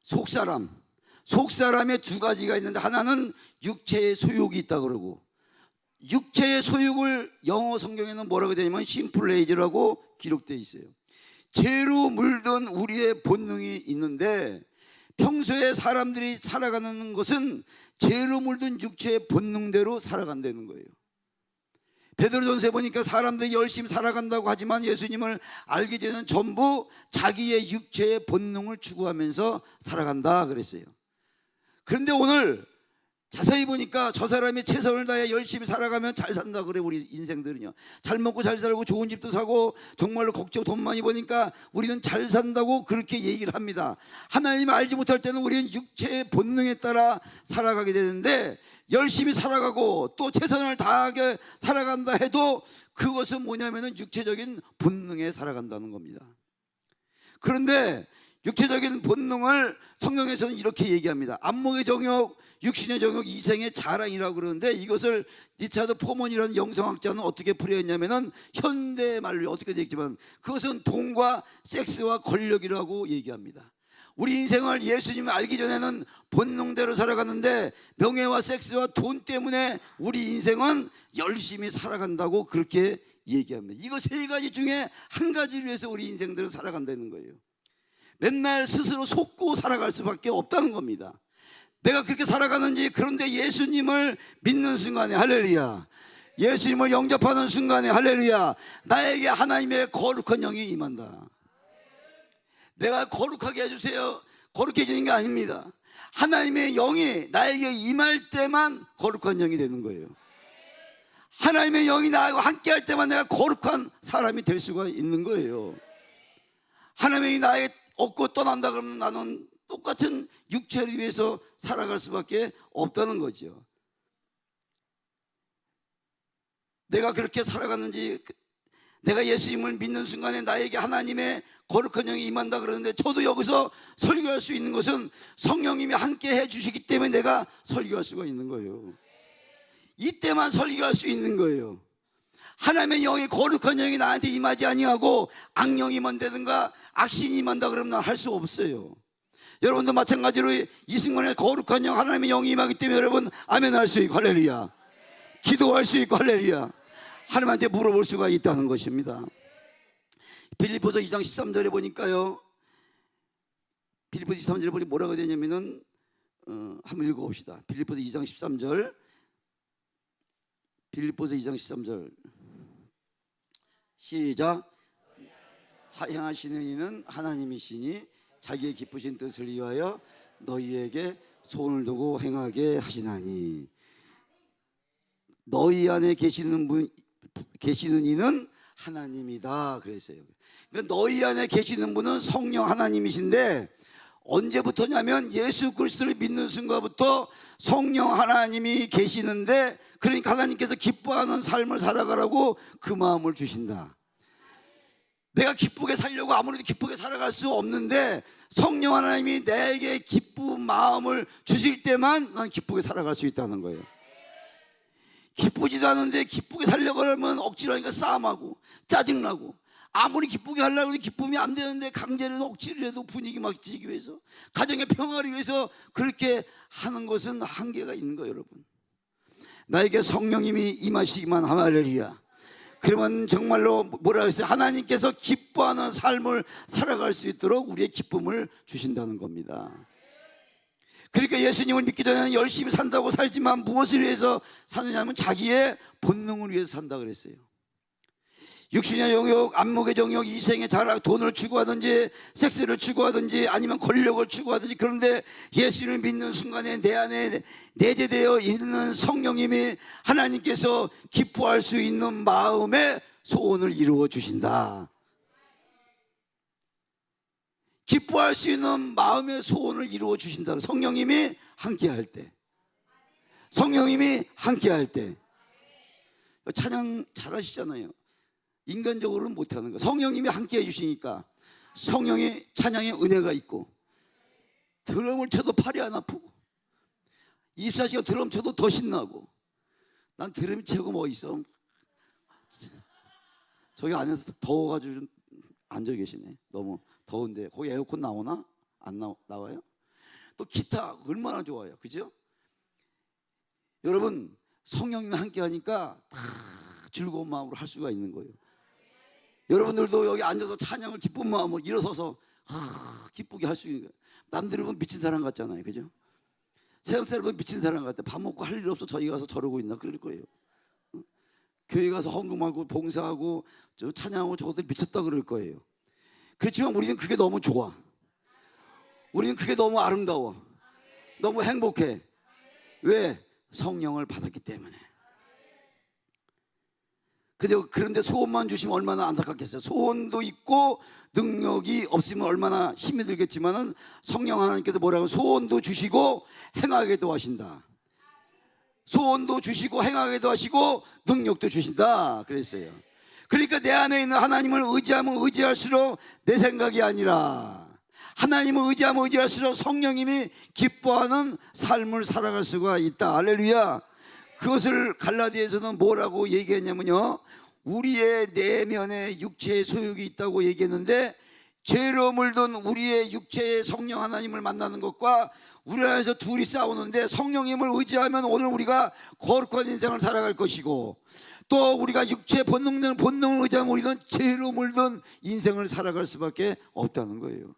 속사람의 두 가지가 있는데 하나는 육체의 소욕이 있다 그러고 육체의 소욕을 영어 성경에는 뭐라고 되냐면 심플레이즈라고 기록되어 있어요. 죄로 물든 우리의 본능이 있는데 평소에 사람들이 살아가는 것은 죄로 물든 육체의 본능대로 살아간다는 거예요. 베드로전서에 보니까 사람들이 열심히 살아간다고 하지만 예수님을 알기 전에는 전부 자기의 육체의 본능을 추구하면서 살아간다 그랬어요. 그런데 오늘 자세히 보니까 저 사람이 최선을 다해 열심히 살아가면 잘 산다 그래. 우리 인생들은요 잘 먹고 잘 살고 좋은 집도 사고 정말로 걱정 돈 많이 버니까 우리는 잘 산다고 그렇게 얘기를 합니다. 하나님을 알지 못할 때는 우리는 육체의 본능에 따라 살아가게 되는데 열심히 살아가고 또 최선을 다하게 살아간다 해도 그것은 뭐냐면은 육체적인 본능에 살아간다는 겁니다. 그런데 육체적인 본능을 성경에서는 이렇게 얘기합니다. 안목의 정욕, 육신의 정욕, 이생의 자랑이라고 그러는데 이것을 리차드 포먼이라는 영성학자는 어떻게 풀이했냐면은 현대 말로 어떻게 되겠지만 그것은 돈과 섹스와 권력이라고 얘기합니다. 우리 인생을 예수님을 알기 전에는 본능대로 살아갔는데 명예와 섹스와 돈 때문에 우리 인생은 열심히 살아간다고 그렇게 얘기합니다. 이거 세 가지 중에 한 가지를 위해서 우리 인생들은 살아간다는 거예요. 맨날 스스로 속고 살아갈 수밖에 없다는 겁니다. 내가 그렇게 살아가는지, 그런데 예수님을 믿는 순간에 할렐루야, 예수님을 영접하는 순간에 할렐루야, 나에게 하나님의 거룩한 영이 임한다. 내가 거룩하게 해주세요, 거룩해지는 게 아닙니다. 하나님의 영이 나에게 임할 때만 거룩한 영이 되는 거예요. 하나님의 영이 나하고 함께 할 때만 내가 거룩한 사람이 될 수가 있는 거예요. 하나님의 영이 나에게 없고 떠난다 그러면 나는 똑같은 육체를 위해서 살아갈 수밖에 없다는 거죠. 내가 그렇게 살아갔는지, 내가 예수님을 믿는 순간에 나에게 하나님의 거룩한 영이 임한다 그러는데, 저도 여기서 설교할 수 있는 것은 성령님이 함께 해주시기 때문에 내가 설교할 수가 있는 거예요. 이때만 설교할 수 있는 거예요. 하나님의 영이, 거룩한 영이 나한테 임하지 아니하고 악령이 임한다든가 악신이 임한다 그러면 난 할 수 없어요. 여러분도 마찬가지로 이 순간에 거룩한 영, 하나님의 영이 임하기 때문에 여러분 아멘 할 수 있고 할렐루야, 기도할 수 있고 할렐루야, 하나님한테 물어볼 수가 있다는 것입니다. 빌립보서 2장 13절에 보니까요, 빌립보서 13절에 보니 뭐라고 되냐면은 한번 읽어봅시다. 빌립보서 2장 13절, 빌립보서 2장 13절 시작. 행하시는 이는 하나님이시니 자기의 기쁘신 뜻을 위하여 너희에게 소원을 두고 행하게 하시나니. 너희 안에 계시는 이는 하나님이다 그랬어요. 그러니까 너희 안에 계시는 분은 성령 하나님이신데, 언제부터냐면 예수 그리스도를 믿는 순간부터 성령 하나님이 계시는데, 그러니까 하나님께서 기뻐하는 삶을 살아가라고 그 마음을 주신다. 내가 기쁘게 살려고 아무래도 기쁘게 살아갈 수 없는데 성령 하나님이 내게 기쁜 마음을 주실 때만 난 기쁘게 살아갈 수 있다는 거예요. 기쁘지도 않은데 기쁘게 살려고 하면 억지로 하니까 싸움하고 짜증나고, 아무리 기쁘게 하려고 해도 기쁨이 안 되는데 강제로 억지로 해도 분위기 막히기 위해서, 가정의 평화를 위해서 그렇게 하는 것은 한계가 있는 거예요. 여러분, 나에게 성령님이 임하시기만 하면 할렐루야, 그러면 정말로 뭐라 했어요? 하나님께서 기뻐하는 삶을 살아갈 수 있도록 우리의 기쁨을 주신다는 겁니다. 그러니까 예수님을 믿기 전에는 열심히 산다고 살지만 무엇을 위해서 사느냐면 자기의 본능을 위해서 산다 그랬어요. 육신의 영역, 안목의 정욕, 이생의 자락, 돈을 추구하든지 섹스를 추구하든지 아니면 권력을 추구하든지, 그런데 예수님을 믿는 순간에 내 안에 내재되어 있는 성령님이 하나님께서 기뻐할 수 있는 마음의 소원을 이루어 주신다. 기뻐할 수 있는 마음의 소원을 이루어 주신다. 성령님이 함께 할 때, 성령님이 함께 할 때. 찬양 잘하시잖아요. 인간적으로는 못하는 거. 성령님이 함께 해주시니까 성령의 찬양의 은혜가 있고, 드럼을 쳐도 팔이 안 아프고 24시간 드럼 쳐도 더 신나고. 난 드럼이 최고 뭐 있어. 저기 안에서 더워가지고 좀 앉아 계시네. 너무 더운데 거기 에어컨 나오나? 안 나와요? 또 기타 얼마나 좋아요, 그죠? 여러분, 성령님이 함께 하니까 다 즐거운 마음으로 할 수가 있는 거예요. 여러분들도 여기 앉아서 찬양을 기쁜 마음으로 일어서서 기쁘게 할 수 있는 거예요. 남들이 보면 미친 사람 같잖아요, 그죠? 세상 사람은 미친 사람 같아. 밥 먹고 할 일 없어 저기 가서 저러고 있나 그럴 거예요. 교회 가서 헌금하고 봉사하고 저 찬양하고 저것들 미쳤다 그럴 거예요. 그렇지만 우리는 그게 너무 좋아. 우리는 그게 너무 아름다워. 너무 행복해. 왜? 성령을 받았기 때문에. 그런데 소원만 주시면 얼마나 안타깝겠어요. 소원도 있고 능력이 없으면 얼마나 힘이 들겠지만은 성령 하나님께서 뭐라고? 소원도 주시고 행하게도 하신다. 소원도 주시고 행하게도 하시고 능력도 주신다 그랬어요. 그러니까 내 안에 있는 하나님을 의지하면 의지할수록 내 생각이 아니라 하나님을 의지하면 의지할수록 성령님이 기뻐하는 삶을 살아갈 수가 있다. 할렐루야. 그것을 갈라디아에서는 뭐라고 얘기했냐면요, 우리의 내면에 육체의 소욕이 있다고 얘기했는데 죄로 물든 우리의 육체의 성령 하나님을 만나는 것과 우리 안에서 둘이 싸우는데, 성령님을 의지하면 오늘 우리가 거룩한 인생을 살아갈 것이고, 또 우리가 육체 본능을 의지하면 우리는 죄로 물든 인생을 살아갈 수밖에 없다는 거예요.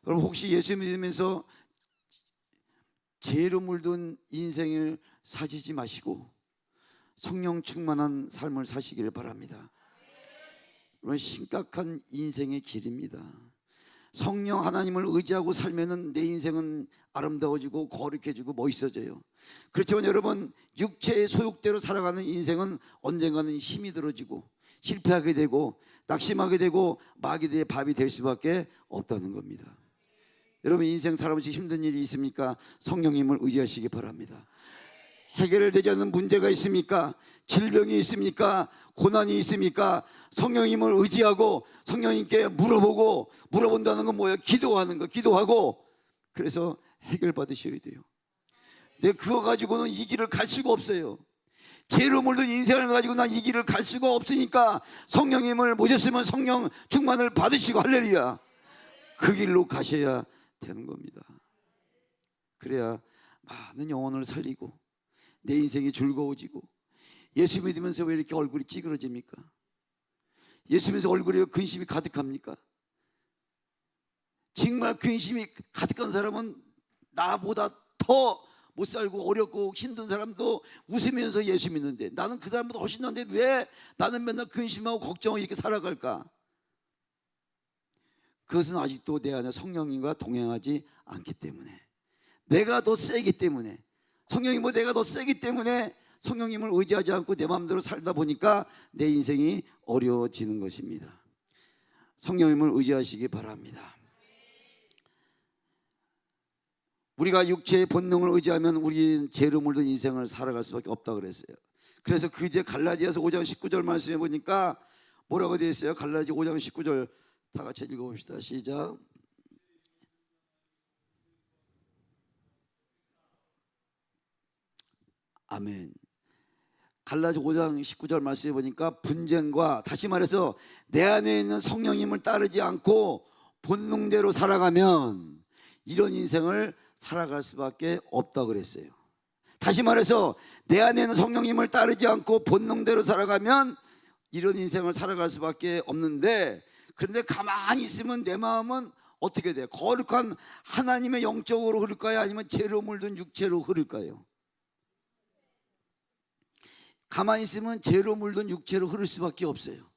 여러분, 혹시 예수 믿으면서 죄로 물든 인생을 사시지 마시고 성령 충만한 삶을 사시기를 바랍니다. 여러분, 심각한 인생의 길입니다. 성령 하나님을 의지하고 살면은 내 인생은 아름다워지고 거룩해지고 멋있어져요. 그렇지만 여러분, 육체의 소욕대로 살아가는 인생은 언젠가는 힘이 들어지고 실패하게 되고 낙심하게 되고 마귀의 밥이 될 수밖에 없다는 겁니다. 여러분, 인생 살아보시 힘든 일이 있습니까? 성령님을 의지하시기 바랍니다. 해결되지 않는 문제가 있습니까? 질병이 있습니까? 고난이 있습니까? 성령님을 의지하고 성령님께 물어본다는 건 뭐예요? 기도하는 거, 기도하고, 그래서 해결 받으셔야 돼요. 근데 그거 가지고는 이 길을 갈 수가 없어요. 죄로 물든 인생을 가지고 난 이 길을 갈 수가 없으니까 성령님을 모셨으면 성령 충만을 받으시고, 할렐루야, 그 길로 가셔야 되는 겁니다. 그래야 많은 영혼을 살리고 내 인생이 즐거워지고. 예수 믿으면서 왜 이렇게 얼굴이 찌그러집니까? 예수 믿으면서 얼굴에 근심이 가득합니까? 정말 근심이 가득한 사람은 나보다 더 못 살고 어렵고 힘든 사람도 웃으면서 예수 믿는데, 나는 그 사람보다 훨씬 나은데 왜 나는 맨날 근심하고 걱정하고 이렇게 살아갈까? 그것은 아직도 내 안에 성령님과 동행하지 않기 때문에, 내가 더 세기 때문에, 성령님보다 내가 더 세기 때문에 성령님을 의지하지 않고 내 마음대로 살다 보니까 내 인생이 어려워지는 것입니다. 성령님을 의지하시기 바랍니다. 우리가 육체의 본능을 의지하면 우리는 죄로 물든 인생을 살아갈 수밖에 없다 그랬어요. 그래서 그 뒤에 갈라디아서 5장 19절 말씀해 보니까 뭐라고 되어 있어요? 갈라디아 5장 19절 다 같이 읽어봅시다. 시작. 아멘. 갈라디아 5장 19절 말씀해 보니까 분쟁과, 다시 말해서 내 안에 있는 성령님을 따르지 않고 본능대로 살아가면 이런 인생을 살아갈 수밖에 없다 그랬어요. 다시 말해서 내 안에 있는 성령님을 따르지 않고 본능대로 살아가면 이런 인생을 살아갈 수밖에 없는데, 그런데 가만히 있으면 내 마음은 어떻게 돼요? 거룩한 하나님의 영적으로 흐를까요? 아니면 죄로 물든 육체로 흐를까요? 가만히 있으면 죄로 물든 육체로 흐를 수밖에 없어요.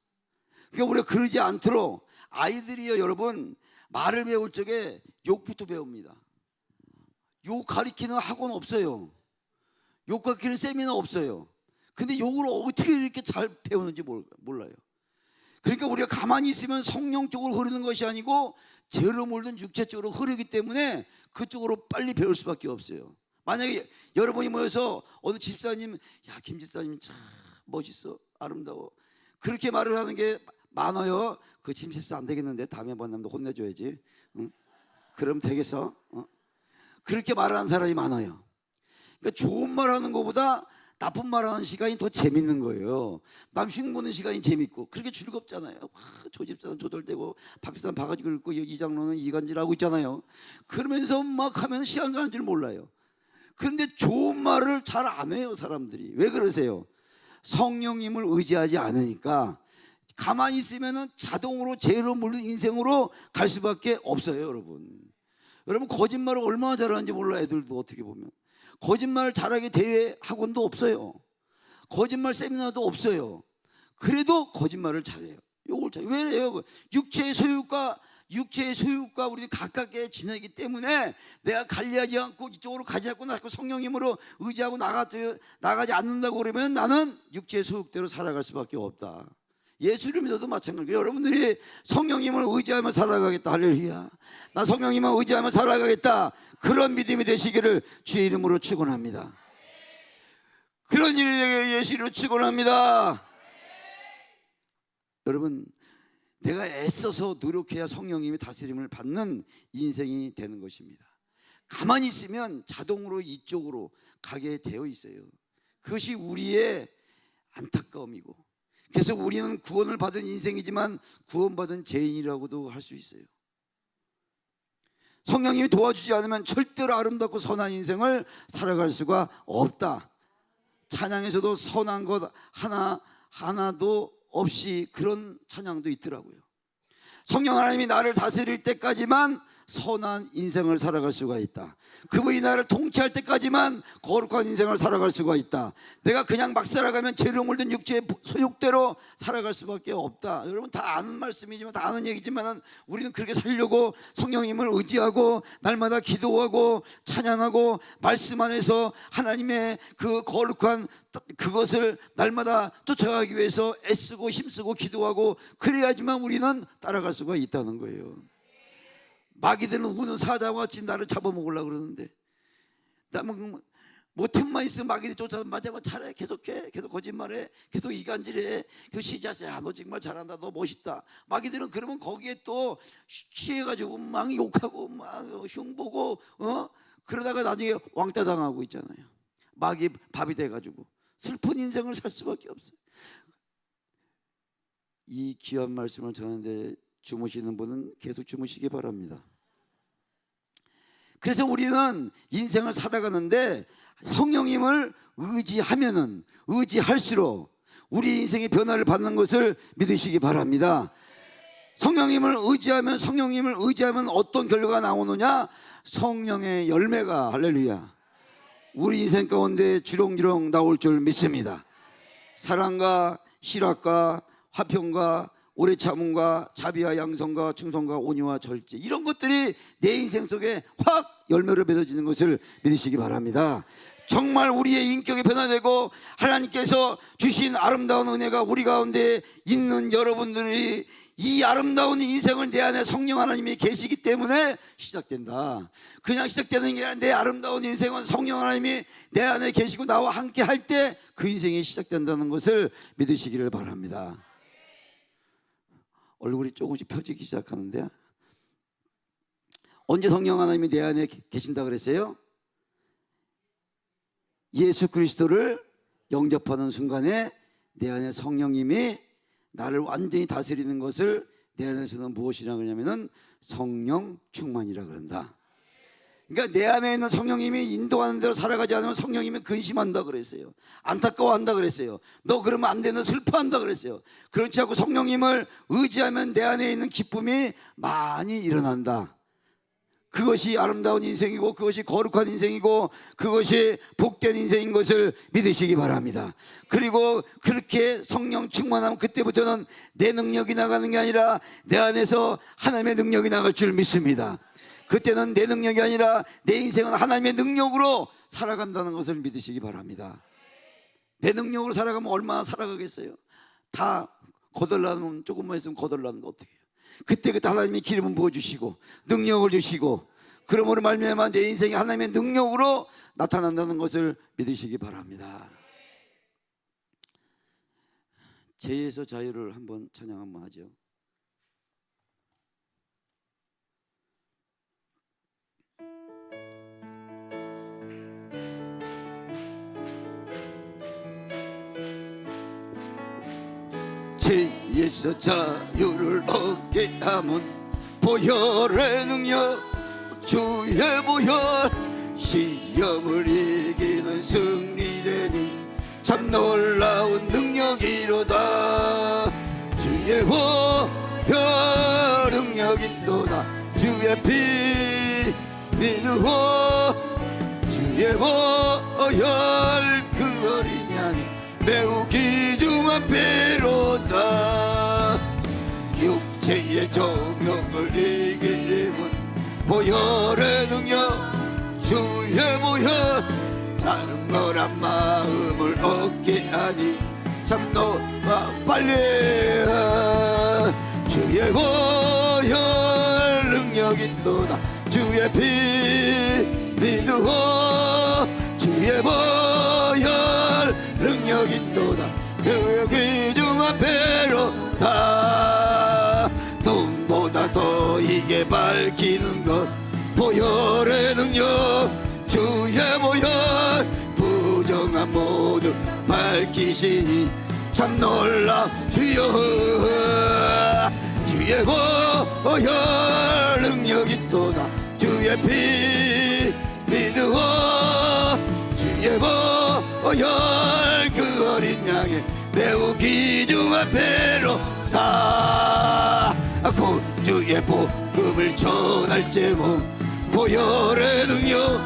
그러니까 우리가 그러지 않도록, 아이들이요 여러분, 말을 배울 적에 욕부터 배웁니다. 욕 가르치는 학원 없어요. 욕 가르치는 세미나 없어요. 근데 욕을 어떻게 이렇게 잘 배우는지 몰라요. 그러니까 우리가 가만히 있으면 성령 쪽으로 흐르는 것이 아니고 죄로 물든 육체 쪽으로 흐르기 때문에 그쪽으로 빨리 배울 수밖에 없어요. 만약에 여러분이 모여서 어느 집사님, 야, 김 집사님 참 멋있어, 아름다워, 그렇게 말을 하는 게 많아요. 그 김 집사 안 되겠는데 다음에 만나면 혼내줘야지. 응? 그럼 되겠어? 그렇게 말하는 사람이 많아요. 그러니까 좋은 말하는 것보다 나쁜 말하는 시간이 더 재밌는 거예요. 남 흉보는 시간이 재밌고 그렇게 즐겁잖아요. 조 집사는 조절되고 박 집사는 바가지 긁고 이 장로는 이간질하고 있잖아요. 그러면서 막 하면 시간 가는 줄 몰라요. 그런데 좋은 말을 잘 안 해요, 사람들이. 왜 그러세요? 성령님을 의지하지 않으니까 가만히 있으면 자동으로 죄로 물든 인생으로 갈 수밖에 없어요. 여러분 거짓말을 얼마나 잘하는지 몰라. 애들도 어떻게 보면 거짓말을 잘하게 대회 학원도 없어요. 거짓말 세미나도 없어요. 그래도 거짓말을 잘해요. 욕을 잘해요. 왜래요? 육체의 소유과 우리 가깝게 지내기 때문에 내가 관리하지 않고 이쪽으로 가지 않고 나고 성령님으로 의지하고 나가지 않는다고 그러면 나는 육체의 소유대로 살아갈 수밖에 없다. 예수를 믿어도 마찬가지예요. 여러분들이 성령님을 의지하며 살아가겠다. 할렐루야. 나 성령님을 의지하며 살아가겠다. 그런 믿음이 되시기를 주의 이름으로 축원합니다. 그런 일이 되게 예수로 축원합니다. 여러분, 내가 애써서 노력해야 성령님의 다스림을 받는 인생이 되는 것입니다. 가만히 있으면 자동으로 이쪽으로 가게 되어 있어요. 그것이 우리의 안타까움이고, 그래서 우리는 구원을 받은 인생이지만 구원받은 죄인이라고도 할 수 있어요. 성령님이 도와주지 않으면 절대로 아름답고 선한 인생을 살아갈 수가 없다. 찬양에서도 선한 것 하나도 없이 그런 찬양도 있더라고요. 성령 하나님이 나를 다스릴 때까지만 선한 인생을 살아갈 수가 있다. 그분이 나를 통치할 때까지만 거룩한 인생을 살아갈 수가 있다. 내가 그냥 막 살아가면 죄로 물든 육체의 소욕대로 살아갈 수밖에 없다. 여러분 다 아는 말씀이지만, 다 아는 얘기지만 우리는 그렇게 살려고 성령님을 의지하고 날마다 기도하고 찬양하고 말씀 안에서 하나님의 그 거룩한 그것을 날마다 쫓아가기 위해서 애쓰고 힘쓰고 기도하고 그래야지만 우리는 따라갈 수가 있다는 거예요. 마귀들은 우는 사자와 같이 나를 잡아먹으려고 그러는데, 뭐 틈만 있으면 마귀들이 쫓아서 맞아 잘해, 계속해, 계속 거짓말해, 계속 이간질해, 계속 시자세, 너 정말 잘한다, 너 멋있다. 마귀들은 그러면 거기에 또 취해가지고 막 욕하고 막 흉보고 그러다가 나중에 왕따 당하고 있잖아요. 마귀 밥이 돼가지고 슬픈 인생을 살 수밖에 없어요. 이 귀한 말씀을 전하는데 주무시는 분은 계속 주무시기 바랍니다. 그래서 우리는 인생을 살아가는데 성령님을 의지하면은 의지할수록 우리 인생의 변화를 받는 것을 믿으시기 바랍니다. 성령님을 의지하면 어떤 결과가 나오느냐? 성령의 열매가, 할렐루야, 우리 인생 가운데 주렁주렁 나올 줄 믿습니다. 사랑과 실학과 화평과 오래 참음과 자비와 양성과 충성과 온유와 절제, 이런 것들이 내 인생 속에 확 열매로 맺어지는 것을 믿으시기 바랍니다. 정말 우리의 인격이 변화되고 하나님께서 주신 아름다운 은혜가 우리 가운데 있는 여러분들이 이 아름다운 인생을 내 안에 성령 하나님이 계시기 때문에 시작된다. 그냥 시작되는 게 아니라 내 아름다운 인생은 성령 하나님이 내 안에 계시고 나와 함께 할 때 그 인생이 시작된다는 것을 믿으시기를 바랍니다. 얼굴이 조금씩 펴지기 시작하는데, 언제 성령 하나님이 내 안에 계신다 그랬어요? 예수 그리스도를 영접하는 순간에 내 안에 성령님이 나를 완전히 다스리는 것을 내 안에서는 무엇이라 그러냐면은 성령 충만이라 그런다. 그러니까 내 안에 있는 성령님이 인도하는 대로 살아가지 않으면 성령님이 근심한다 그랬어요. 안타까워한다 그랬어요. 너 그러면 안 되는, 슬퍼한다 그랬어요. 그렇지 않고 성령님을 의지하면 내 안에 있는 기쁨이 많이 일어난다. 그것이 아름다운 인생이고 그것이 거룩한 인생이고 그것이 복된 인생인 것을 믿으시기 바랍니다. 그리고 그렇게 성령 충만하면 그때부터는 내 능력이 나가는 게 아니라 내 안에서 하나님의 능력이 나갈 줄 믿습니다. 그때는 내 능력이 아니라 내 인생은 하나님의 능력으로 살아간다는 것을 믿으시기 바랍니다. 내 능력으로 살아가면 얼마나 살아가겠어요? 다 거덜나면, 조금만 있으면 거덜나면 어떻게 해요? 그때 하나님이 기름을 부어주시고 능력을 주시고, 그러므로 말미암아 내 인생이 하나님의 능력으로 나타난다는 것을 믿으시기 바랍니다. 죄에서 자유를 한번 찬양 한번 하죠. 죄에서 자유를 얻게 하면 보혈의 능력, 주의 보혈, 시험을 이기는 승리되니 참 놀라운 능력이로다. 주의 보혈 능력이 또다. 주의 피 믿으오. 주의 보혈 그 어린 양이 매우 귀중한 배로다. 육체의 정욕을 이기려면 보혈의 능력, 주의 보혈, 살벌한 마음을 얻게 하니 참 너와 빨리. 주의 보혈 능력이 또다. 주의 피 믿으오. 주의 보혈 능력이 또다. 그 귀중한 배로다. 눈보다 더 이게 밝히는 것 보혈의 능력, 주의 보혈, 부정한 모두 밝히시니 참 놀랍주여. 주의 보혈 능력이 또다. 주의 피 믿어 주의 보혈 그 어린 양의 매우 귀중한 배로 다 구주의 복음을 전할 제목 보혈의 능력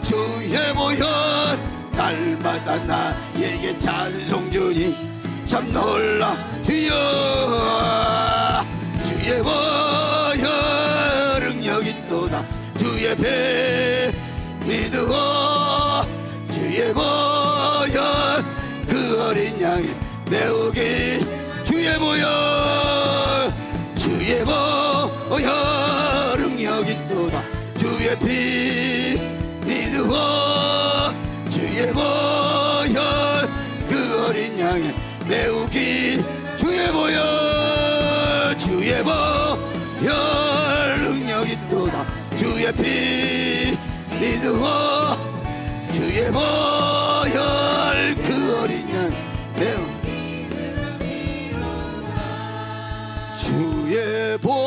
주의 보혈 날마다 나에게 찬송 주니 참 놀라 주여 주의 보혈 능력 있도다 주의 배 믿어 주의 보혈 그 어린 양의 매우기 주의 보혈 능력 있도다 주의 피 믿어 주의 보혈 그 어린 양의 매우기 주의 보혈 능력 있도다 주의 피 믿어 주의 보혈 그 어린 양 매우 주의 보혈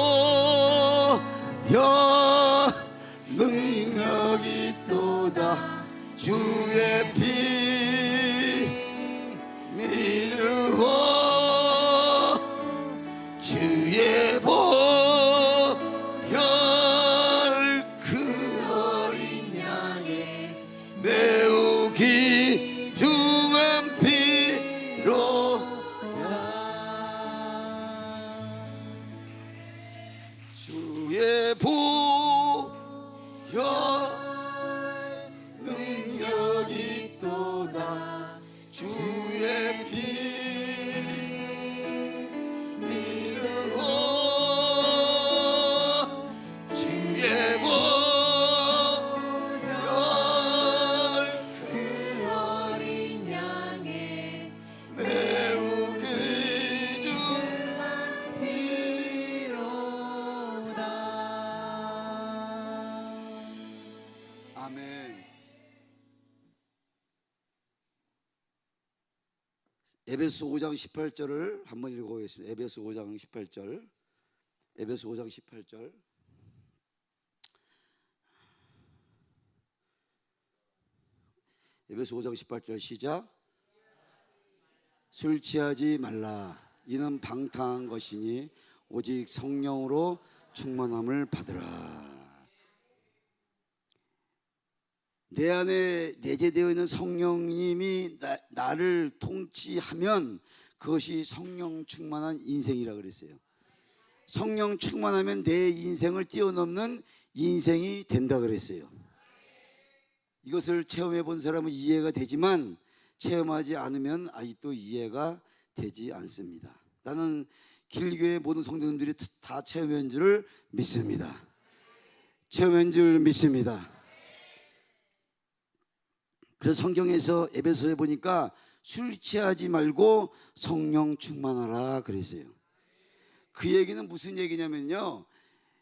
능력 있도다 주의 피 믿어 주의 보혈 그 어린 양의 매우 귀중한 피로다 주의 보혈 능력 있도다 주의 피 믿어 주의 보혈 그 어린 양의 매우 귀중한 피로다 아멘. 에베소 5장 18절을 한번 읽어보겠습니다. 에베소 5장 18절. 에베소 5장 18절. 에베소 5장 18절 시작. 술 취하지 말라. 이는 방탕한 것이니 오직 성령으로 충만함을 받으라. 내 안에 내재되어 있는 성령님이 나를 통치하면 그것이 성령 충만한 인생이라 그랬어요. 성령 충만하면 내 인생을 뛰어넘는 인생이 된다 그랬어요. 이것을 체험해 본 사람은 이해가 되지만 체험하지 않으면 아직도 이해가 되지 않습니다. 나는 길교의 모든 성도님들이 다 체험한 줄을 믿습니다. 체험한 줄 믿습니다. 그래서 성경에서 에베소에 보니까 술 취하지 말고 성령 충만하라 그랬어요. 그 얘기는 무슨 얘기냐면요,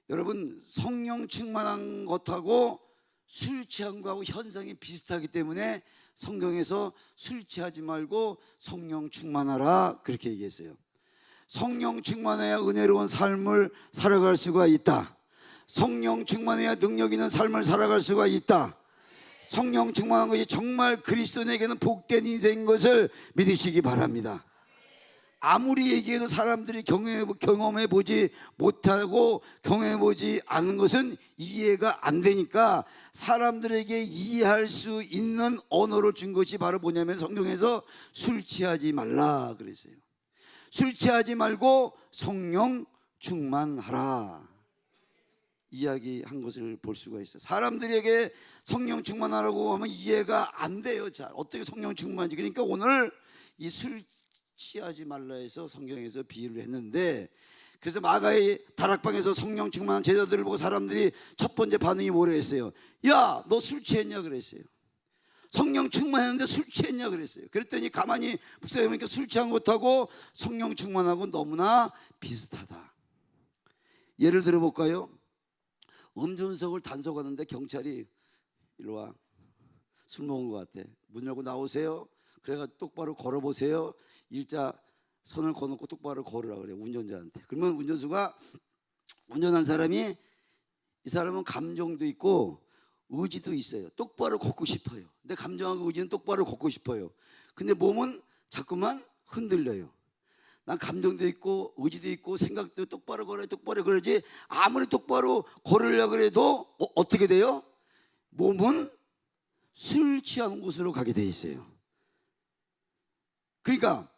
여러분 성령 충만한 것하고 술 취한 거하고 현상이 비슷하기 때문에 성경에서 술 취하지 말고 성령 충만하라 그렇게 얘기했어요. 성령 충만해야 은혜로운 삶을 살아갈 수가 있다. 성령 충만해야 능력 있는 삶을 살아갈 수가 있다. 성령 충만한 것이 정말 그리스도인에게는 복된 인생인 것을 믿으시기 바랍니다. 아무리 얘기해도 사람들이 경험해 보지 못하고 경험해 보지 않은 것은 이해가 안 되니까 사람들에게 이해할 수 있는 언어를 준 것이 바로 뭐냐면 성경에서 술 취하지 말라 그랬어요. 술 취하지 말고 성령 충만하라 이야기한 것을 볼 수가 있어요. 사람들에게 성령 충만하라고 하면 이해가 안 돼요. 자, 어떻게 성령 충만한지. 그러니까 오늘 이 술 취하지 말라 해서 성경에서 비유를 했는데, 그래서 마가의 다락방에서 성령 충만한 제자들을 보고 사람들이 첫 번째 반응이 뭐라 했어요? 야, 너 술 취했냐 그랬어요. 성령 충만했는데 술 취했냐 그랬어요. 그랬더니 가만히 묵상해 보니까 술 취한 것하고 성령 충만하고 너무나 비슷하다. 예를 들어 볼까요? 음주운석을 단속하는데 경찰이 일로 와, 술 먹은 것 같아, 문 열고 나오세요. 그래가지고 똑바로 걸어보세요. 일자 손을 거놓고 똑바로 걸으라 그래요, 운전자한테. 그러면 운전수가 운전한 사람이 이 사람은 감정도 있고 의지도 있어요. 똑바로 걷고 싶어요. 내 감정하고 의지는 똑바로 걷고 싶어요. 근데 몸은 자꾸만 흔들려요. 난 감정도 있고 의지도 있고 생각도 똑바로 걸어야 똑바로 걸어야지, 아무리 똑바로 걸으려고 해도 어떻게 돼요? 몸은 술 취한 곳으로 가게 돼 있어요. 그러니까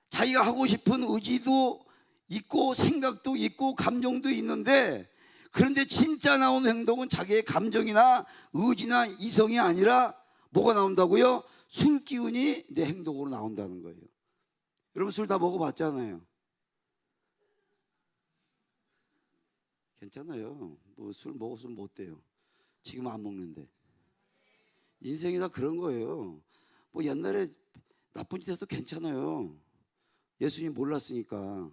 자기가 하고 싶은 의지도 있고 생각도 있고 감정도 있는데, 그런데 진짜 나오는 행동은 자기의 감정이나 의지나 이성이 아니라 뭐가 나온다고요? 술 기운이 내 행동으로 나온다는 거예요. 여러분 술 다 먹어봤잖아요. 괜찮아요. 뭐 술 먹었으면 못 돼요. 지금 안 먹는데. 인생이 다 그런 거예요. 뭐 옛날에 나쁜 짓 해도 괜찮아요. 예수님 몰랐으니까.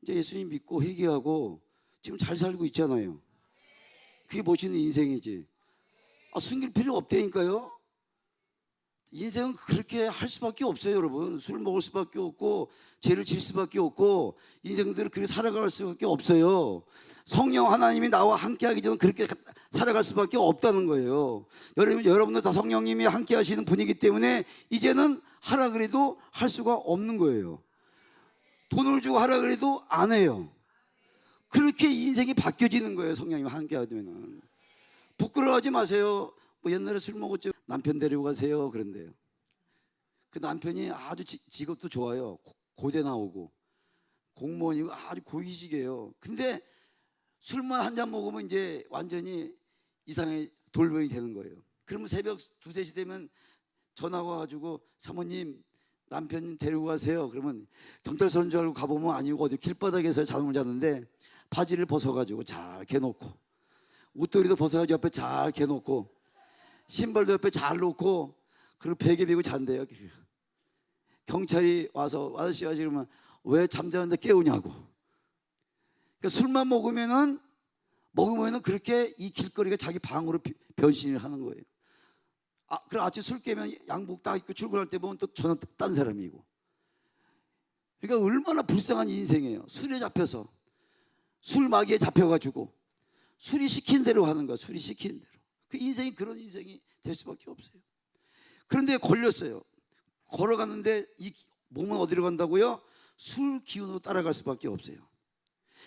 이제 예수님 믿고 회개하고 지금 잘 살고 있잖아요. 그게 멋있는 인생이지. 숨길 필요 없다니까요. 인생은 그렇게 할 수밖에 없어요, 여러분. 술 먹을 수밖에 없고 죄를 질 수밖에 없고 인생들은 그렇게 살아갈 수밖에 없어요. 성령 하나님이 나와 함께하기 전에 그렇게 살아갈 수밖에 없다는 거예요. 여러분들 다 성령님이 함께하시는 분이기 때문에 이제는 하라 그래도 할 수가 없는 거예요. 돈을 주고 하라 그래도 안 해요. 그렇게 인생이 바뀌어지는 거예요. 성령님이 함께하면. 부끄러워하지 마세요. 뭐 옛날에 술 먹었죠. 남편 데리고 가세요. 그런데요. 그 남편이 아주 직업도 좋아요. 고대 나오고 공무원이고 아주 고위직이에요. 근데 술만 한 잔 먹으면 이제 완전히 이상의 돌변이 되는 거예요. 그러면 새벽 2, 3시 되면 전화가 와가지고 사모님 남편님 데리고 가세요. 그러면 경찰서인 줄 알고 가보면 아니고 어디 길바닥에서 잠을 자는데 바지를 벗어가지고 잘 개놓고 옷도리도 벗어가지고 옆에 잘 개놓고 신발도 옆에 잘 놓고 그리고 베개 베고 잔대요. 경찰이 와서 아저씨가 지금 왜 잠자는데 깨우냐고. 그러니까 술만 먹으면은 그렇게 이 길거리가 자기 방으로 변신을 하는 거예요. 그럼 아침 술 깨면 양복 딱 입고 출근할 때 보면 또 저는 딴 사람이고. 그러니까 얼마나 불쌍한 인생이에요. 술에 잡혀서 술 마귀에 잡혀가지고 술이 시킨 대로 하는 거야. 술이 시킨 대로. 그 인생이 그런 인생이 될 수밖에 없어요. 그런데 걸렸어요. 걸어갔는데 이 몸은 어디로 간다고요? 술 기운으로 따라갈 수밖에 없어요.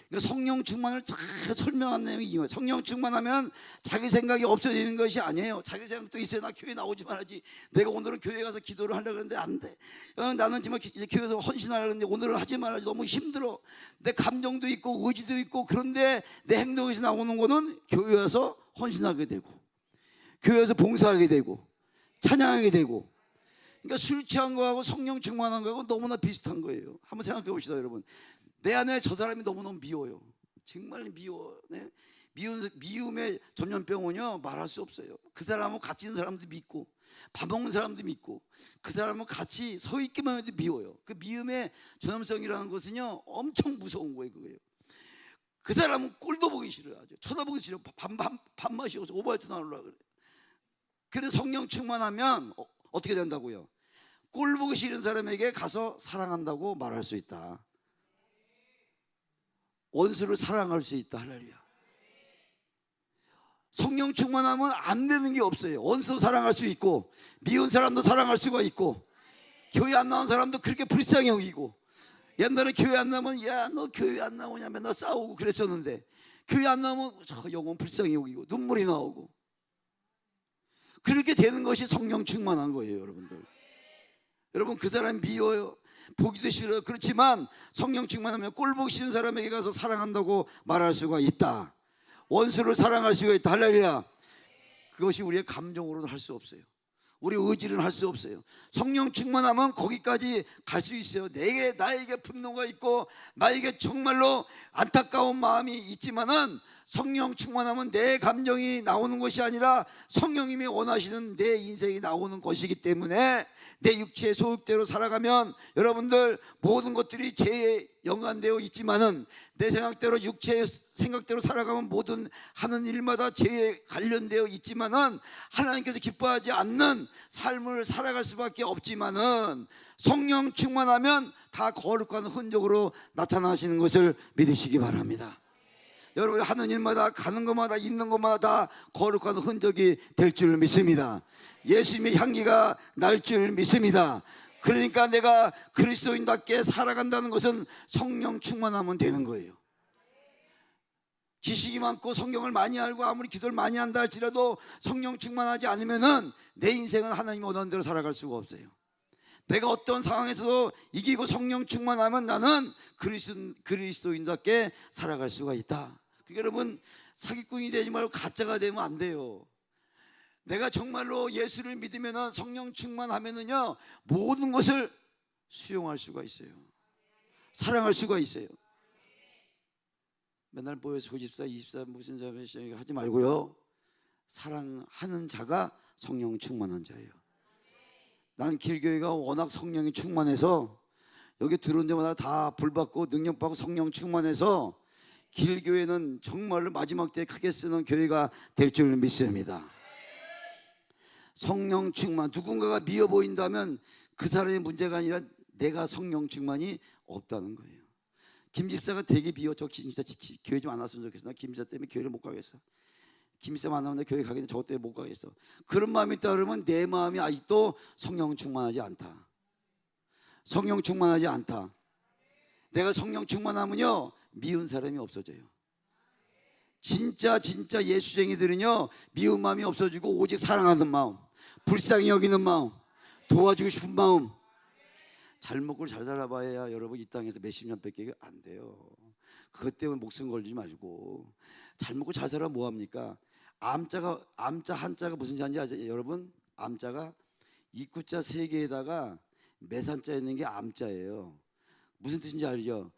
그러니까 성령 충만을 잘 설명한 내용이 이거예요. 성령 충만하면 자기 생각이 없어지는 것이 아니에요. 자기 생각도 있어요. 나 교회 나오지 말아야지. 내가 오늘은 교회 가서 기도를 하려고 했는데 안 돼. 나는 정말 이제 교회에서 헌신하려고 했는데 오늘은 하지 말아야지. 너무 힘들어. 내 감정도 있고 의지도 있고. 그런데 내 행동에서 나오는 거는 교회 와서 헌신하게 되고 교회에서 봉사하게 되고 찬양하게 되고. 그러니까 술 취한 거하고 성령 충만한 거하고 너무나 비슷한 거예요. 한번 생각해 봅시다, 여러분. 내 안에 저 사람이 너무너무 미워요. 정말 미워. 네? 미움의 전염병은요 말할 수 없어요. 그 사람하고 같이 있는 사람도 믿고 밥 먹는 사람도 믿고 그 사람하고 같이 서 있기만 해도 미워요. 그 미움의 전염성이라는 것은요 엄청 무서운 거예요. 그거예요. 그 사람은 꼴도 보기 싫어요. 아주 쳐다보기 싫어요. 밥맛이 없어. 오바이트 나오려고 그래요. 그래서 성령 충만하면 어떻게 된다고요? 꼴 보기 싫은 사람에게 가서 사랑한다고 말할 수 있다. 원수를 사랑할 수 있다. 할렐루야. 성령 충만하면 안 되는 게 없어요. 원수도 사랑할 수 있고 미운 사람도 사랑할 수가 있고 교회 안 나온 사람도 그렇게 불쌍히 여기고. 옛날에 교회 안 나오면 야 너 교회 안 나오냐 맨날 싸우고 그랬었는데 교회 안 나오면 저 영혼 불쌍히 여기고 눈물이 나오고. 그렇게 되는 것이 성령 충만한 거예요. 여러분들. 여러분 그 사람 미워요. 보기도 싫어요. 그렇지만 성령 충만하면 꼴 보기 싫은 사람에게 가서 사랑한다고 말할 수가 있다. 원수를 사랑할 수가 있다. 할렐루야. 그것이 우리의 감정으로는 할 수 없어요. 우리 의지는 할 수 없어요. 성령 충만하면 거기까지 갈 수 있어요. 나에게 분노가 있고 나에게 정말로 안타까운 마음이 있지만은 성령 충만하면 내 감정이 나오는 것이 아니라 성령님이 원하시는 내 인생이 나오는 것이기 때문에 내 육체의 소욕대로 살아가면 여러분들 모든 것들이 죄에 연관되어 있지만은 내 생각대로 육체의 생각대로 살아가면 모든 하는 일마다 죄에 관련되어 있지만은 하나님께서 기뻐하지 않는 삶을 살아갈 수밖에 없지만은 성령 충만하면 다 거룩한 흔적으로 나타나시는 것을 믿으시기 바랍니다. 여러분 하는 일마다 가는 것마다 있는 것마다 다 거룩한 흔적이 될 줄 믿습니다. 예수님의 향기가 날 줄 믿습니다. 그러니까 내가 그리스도인답게 살아간다는 것은 성령 충만하면 되는 거예요. 지식이 많고 성경을 많이 알고 아무리 기도를 많이 한다 할지라도 성령 충만하지 않으면은 내 인생은 하나님이 원하는 대로 살아갈 수가 없어요. 내가 어떤 상황에서도 이기고 성령 충만하면 나는 그리스도인답게 살아갈 수가 있다. 그러니까 여러분 사기꾼이 되지 말고 가짜가 되면 안 돼요. 내가 정말로 예수를 믿으면 성령 충만하면은요 모든 것을 수용할 수가 있어요. 사랑할 수가 있어요. 맨날 모여서 94, 24 무슨 자 하지 말고요. 사랑하는 자가 성령 충만한 자예요. 난 길교회가 워낙 성령이 충만해서 여기 들어온 데마다 다 불받고 능력받고 성령 충만해서 길교회는 정말로 마지막 때에 크게 쓰는 교회가 될 줄 믿습니다. 성령 충만, 누군가가 미워 보인다면 그 사람의 문제가 아니라 내가 성령 충만이 없다는 거예요. 김 집사가 되게 미워. 저 김집사 교회 좀 안 왔으면 좋겠어. 나 김 집사 때문에 교회를 못 가겠어. 김 집사 만나면 내 교회 가게 돼. 저것 때문에 못 가겠어. 그런 마음이 있다 그러면 내 마음이 아직도 성령 충만하지 않다. 성령 충만하지 않다. 내가 성령 충만하면요 미운 사람이 없어져요. 진짜 예수쟁이들은요 미운 마음이 없어지고 오직 사랑하는 마음, 불쌍히 여기는 마음, 도와주고 싶은 마음. 잘 먹고 잘 살아봐야 여러분 이 땅에서 몇십 년밖에 안 돼요. 그것 때문에 목숨 걸지 말고 잘 먹고 잘 살아 뭐합니까? 암자 한자가 무슨 자인지 아세요? 여러분 암자가 입구자 3개에다가 매산자 있는 게 암자예요. 무슨 뜻인지 알죠?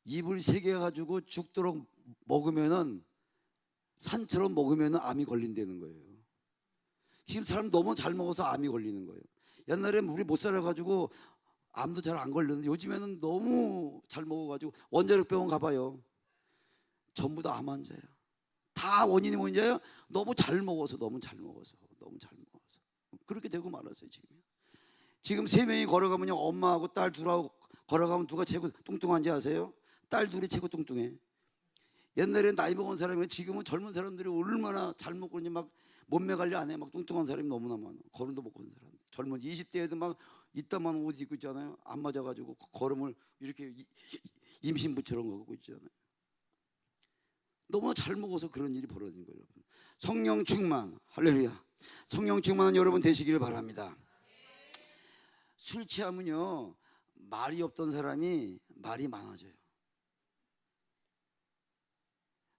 입을 3개 가지고 죽도록 먹으면은 산처럼 먹으면은 암이 걸린다는 거예요. 지금 사람 너무 잘 먹어서 암이 걸리는 거예요. 옛날에 우리 못 살아가지고 암도 잘 안 걸렸는데 요즘에는 너무 잘 먹어가지고 원자력 병원 가봐요. 전부 다 암 환자예요. 다 원인이 뭔지요? 너무 잘 먹어서. 그렇게 되고 말았어요. 지금 3명이 걸어가면요 엄마하고 딸 둘하고 걸어가면 누가 최고 뚱뚱한지 아세요? 딸 둘이 최고 뚱뚱해. 옛날에 나이 먹은 사람이 지금은 젊은 사람들이 얼마나 잘 먹고 막 몸매 관리 안 해. 막 뚱뚱한 사람이 너무나 많아. 걸음도 못 걷는 사람. 젊은 20대에도 막 이따만 옷 입고 있잖아요. 안 맞아가지고 걸음을 이렇게 임신부처럼 걷고 있잖아요. 너무 잘 먹어서 그런 일이 벌어진 거예요. 여러분. 성령 충만, 할렐루야. 성령 충만한 여러분 되시기를 바랍니다. 술 취하면요 말이 없던 사람이 말이 많아져요.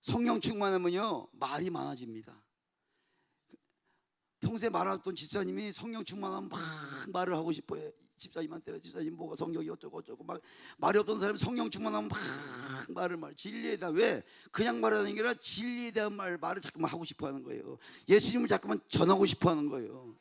성령 충만하면요 말이 많아집니다. 평소에 말하던 집사님이 성령 충만하면 막 말을 하고 싶어요. 집사님한테 집사님 뭐가 성경이 어쩌고 막 말이 없던 사람이 성령 충만하면 막 말을 진리에 대한 왜 그냥 말하는 게 아니라 진리에 대한 말을 자꾸만 하고 싶어하는 거예요. 예수님을 자꾸만 전하고 싶어하는 거예요.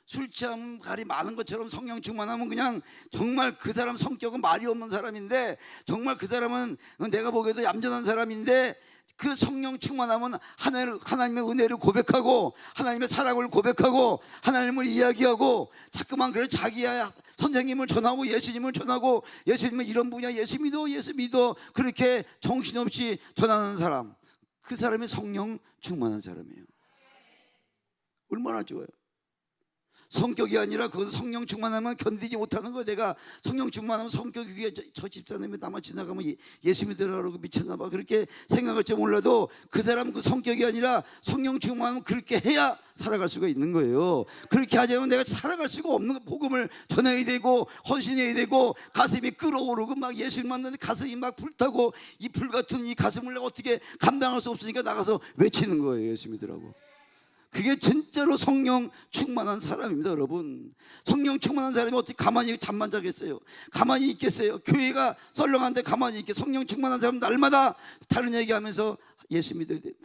술 취하면 말이 많은 것처럼 성령 충만하면 그냥 정말 그 사람 성격은 말이 없는 사람인데 정말 그 사람은 내가 보기에도 얌전한 사람인데 그 성령 충만하면 하나님의 은혜를 고백하고 하나님의 사랑을 고백하고 하나님을 이야기하고 자꾸만 그래 자기야 선생님을 전하고 예수님을 전하고 예수님은 이런 분이야 예수 믿어 그렇게 정신없이 전하는 사람, 그 사람이 성령 충만한 사람이에요. 얼마나 좋아요. 성격이 아니라 그것은 성령 충만하면 견디지 못하는 거예요. 내가 성령 충만하면 성격이 그게 저 집사님이 나만 지나가면 예수 믿으라고 미쳤나 봐 그렇게 생각할지 몰라도 그 사람은 그 성격이 아니라 성령 충만하면 그렇게 해야 살아갈 수가 있는 거예요. 그렇게 하지 않으면 내가 살아갈 수가 없는 거. 복음을 전해야 되고 헌신해야 되고 가슴이 끓어오르고 막 예수님 만나는데 가슴이 막 불타고 이 불같은 이 가슴을 내가 어떻게 감당할 수 없으니까 나가서 외치는 거예요. 예수 믿으라고. 그게 진짜로 성령 충만한 사람입니다. 여러분 성령 충만한 사람이 어떻게 가만히 잠만 자겠어요? 가만히 있겠어요? 교회가 썰렁한데 가만히 있게. 성령 충만한 사람은 날마다 다른 얘기하면서 예수 믿어야 된다,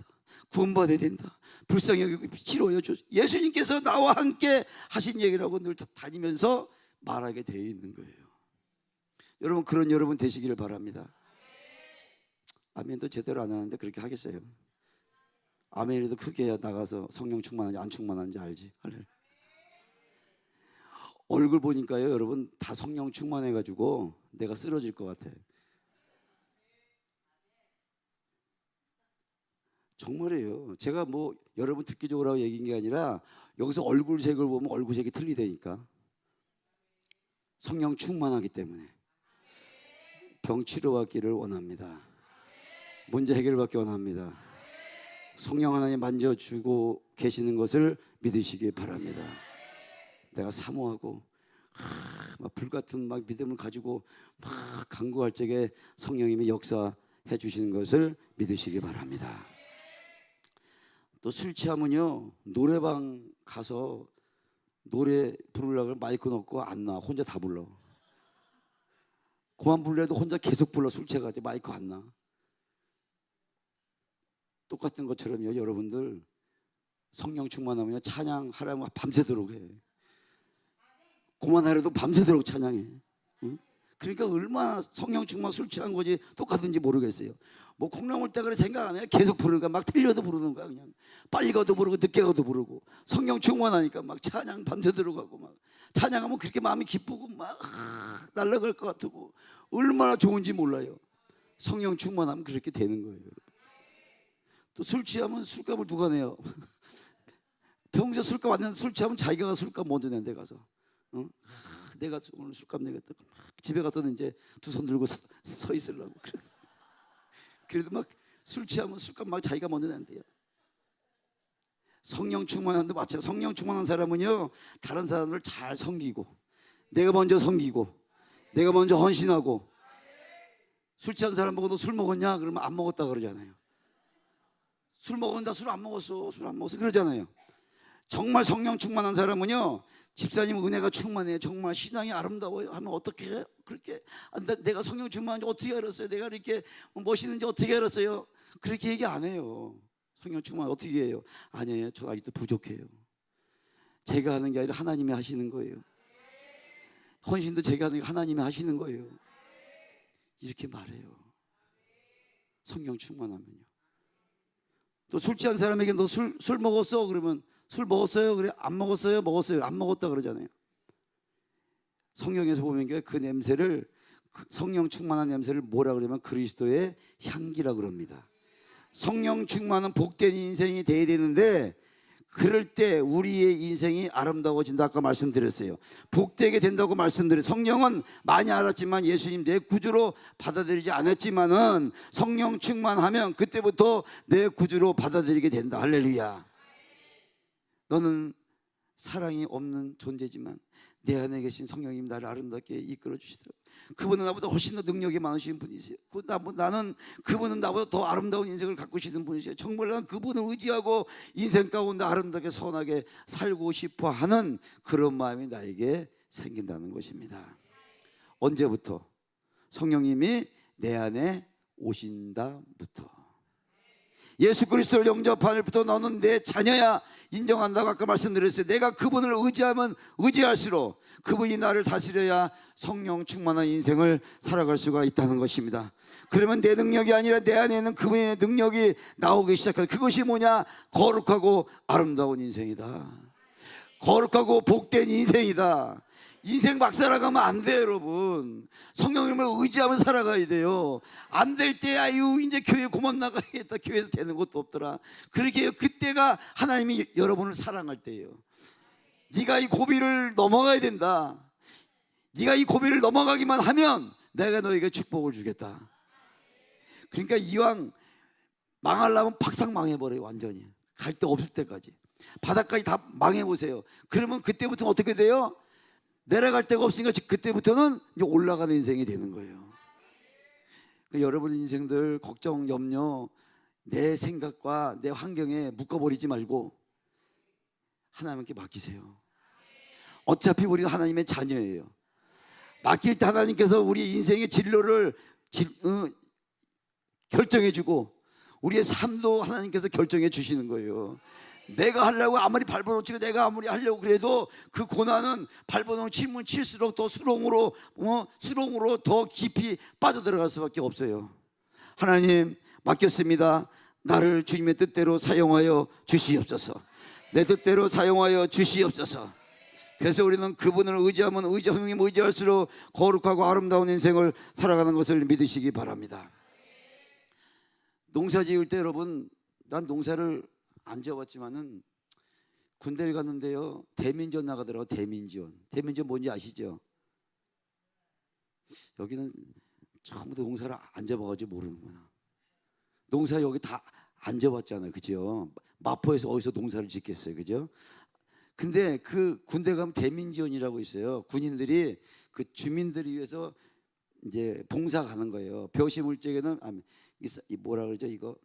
구원받아야 된다, 불쌍히 여기고 치료해 줘. 예수님께서 나와 함께 하신 얘기라고 늘 다니면서 말하게 되어 있는 거예요. 여러분 그런 여러분 되시기를 바랍니다. 아멘도 제대로 안 하는데 그렇게 하겠어요? 아멘이라도 크게 해야 나가서 성령 충만한지 안 충만한지 알지. 얼굴 보니까요 여러분 다 성령 충만해가지고 내가 쓰러질 것 같아. 정말이에요. 제가 뭐 여러분 듣기 좋으라고 얘기한 게 아니라 여기서 얼굴색을 보면 얼굴색이 틀리다니까. 성령 충만하기 때문에 병 치료받기를 원합니다. 문제 해결받기 원합니다. 성령 하나님 만져주고 계시는 것을 믿으시기 바랍니다. 내가 사모하고 막 불같은 막 믿음을 가지고 막 간구할 적에 성령님이 역사해 주시는 것을 믿으시기 바랍니다. 또 술 취하면요, 노래방 가서 노래 부르려고 마이크 넣고 안 나. 혼자 다 불러. 그만 불러도 혼자 계속 불러. 술 취해가지고 마이크 안 나. 똑같은 것처럼요, 여러분들 성령 충만하면요 찬양하라면 밤새도록 해. 그만하려도 밤새도록 찬양해. 응? 그러니까 얼마나 성령 충만 술 취한 거지 똑같은지 모르겠어요. 뭐 콩나물 때그래 생각 안 해요. 계속 부르니까 막 틀려도 부르는 거야. 그냥 빨리 가도 부르고 늦게 가도 부르고 성령 충만하니까 막 찬양 밤새도록 하고 막 찬양하면 그렇게 마음이 기쁘고 막 날아갈 것 같고 얼마나 좋은지 몰라요. 성령 충만하면 그렇게 되는 거예요. 또 술 취하면 술값을 누가 내요? 평소에 술값 안 내는 술 취하면 자기가 술값 먼저 낸데 가서 내가 오늘 술값 내겠다. 집에 가서는 이제 두 손 들고 서 있으려고 그래도 막 술 취하면 술값 막 자기가 먼저 낸대요. 성령 충만한데 마찬가지. 성령 충만한 사람은요 다른 사람을 잘 섬기고 내가 먼저 섬기고 내가 먼저 헌신하고. 술 취한 사람 보고 너 술 먹었냐? 그러면 안 먹었다 그러잖아요. 술 먹었다, 술 안 먹었어, 술 안 먹었어 그러잖아요. 정말 성령 충만한 사람은요 집사님 은혜가 충만해요. 정말 신앙이 아름다워요 하면 어떻게 해요? 그렇게 내가 성령 충만한지 어떻게 알았어요? 내가 이렇게 멋있는지 어떻게 알았어요? 그렇게 얘기 안 해요. 성령 충만 어떻게 해요? 아니에요. 저 아직도 부족해요. 제가 하는 게 아니라 하나님이 하시는 거예요. 헌신도 제가 하는 게 하나님이 하시는 거예요. 이렇게 말해요. 성령 충만하면요. 또 술 취한 사람에게 너 술 먹었어? 그러면 술 먹었어요? 그래 안 먹었어요? 먹었어요? 안 먹었다 그러잖아요. 성경에서 보면 그 냄새를 성령 충만한 냄새를 뭐라 그러면 그리스도의 향기라 그럽니다. 성령 충만한 복된 인생이 돼야 되는데 그럴 때 우리의 인생이 아름다워진다 아까 말씀드렸어요. 복되게 된다고 말씀드려요. 성령은 많이 알았지만 예수님 내 구주로 받아들이지 않았지만은 성령 충만하면 그때부터 내 구주로 받아들이게 된다. 할렐루야. 너는 사랑이 없는 존재지만 내 안에 계신 성령님 나를 아름답게 이끌어 주시더라고요. 그분은 나보다 훨씬 더 능력이 많으신 분이세요. 그분은 나보다 더 아름다운 인생을 갖고 계시는 분이세요. 정말 난 그분을 의지하고 인생 가운데 아름답게 선하게 살고 싶어 하는 그런 마음이 나에게 생긴다는 것입니다. 언제부터? 성령님이 내 안에 오신다부터. 예수 그리스도를 영접한 날부터 너는 내 자녀야 인정한다고 아까 말씀드렸어요. 내가 그분을 의지하면 의지할수록 그분이 나를 다스려야 성령 충만한 인생을 살아갈 수가 있다는 것입니다. 그러면 내 능력이 아니라 내 안에 있는 그분의 능력이 나오기 시작하는 그것이 뭐냐? 거룩하고 아름다운 인생이다. 거룩하고 복된 인생이다. 인생 막 살아가면 안 돼요, 여러분. 성령님을 의지하면 살아가야 돼요. 안 될 때 아유 이제 교회 그만 나가야겠다. 교회에서 되는 것도 없더라. 그렇게 그때가 하나님이 여러분을 사랑할 때예요. 네가 이 고비를 넘어가야 된다. 네가 이 고비를 넘어가기만 하면 내가 너에게 축복을 주겠다. 그러니까 이왕 망하려면 팍상 망해버려요. 완전히 갈 데 없을 때까지 바닥까지 다 망해보세요. 그러면 그때부터 어떻게 돼요? 내려갈 데가 없으니까 그때부터는 이제 올라가는 인생이 되는 거예요. 그러니까 여러분 인생들 걱정, 염려, 내 생각과 내 환경에 묶어버리지 말고 하나님께 맡기세요. 어차피 우리가 하나님의 자녀예요. 맡길 때 하나님께서 우리 인생의 진로를 결정해주고 우리의 삶도 하나님께서 결정해 주시는 거예요. 내가 하려고 아무리 발버둥 치고 내가 아무리 하려고 그래도 그 고난은 발버둥 치면 칠수록 더 수렁으로 더 깊이 빠져들어갈 수밖에 없어요. 하나님 맡겼습니다. 나를 주님의 뜻대로 사용하여 주시옵소서. 내 뜻대로 사용하여 주시옵소서. 그래서 우리는 그분을 의지하면 성령님 의지할수록 거룩하고 아름다운 인생을 살아가는 것을 믿으시기 바랍니다. 농사 지을 때 여러분 난 농사를 안 지어봤지만은 군대를 갔는데요, 대민지원 나가더라고. 대민지원 뭔지 아시죠? 여기는 처음부터 농사를 안 지어봐가지고 모르는구나. 농사 여기 다 안 지어봤잖아요, 그죠? 마포에서 어디서 농사를 짓겠어요, 그죠? 근데 그 군대 가면 대민지원이라고 있어요. 군인들이 그 주민들을 위해서 이제 봉사 가는 거예요. 벼 심을 적에는 뭐라 그러죠? 이거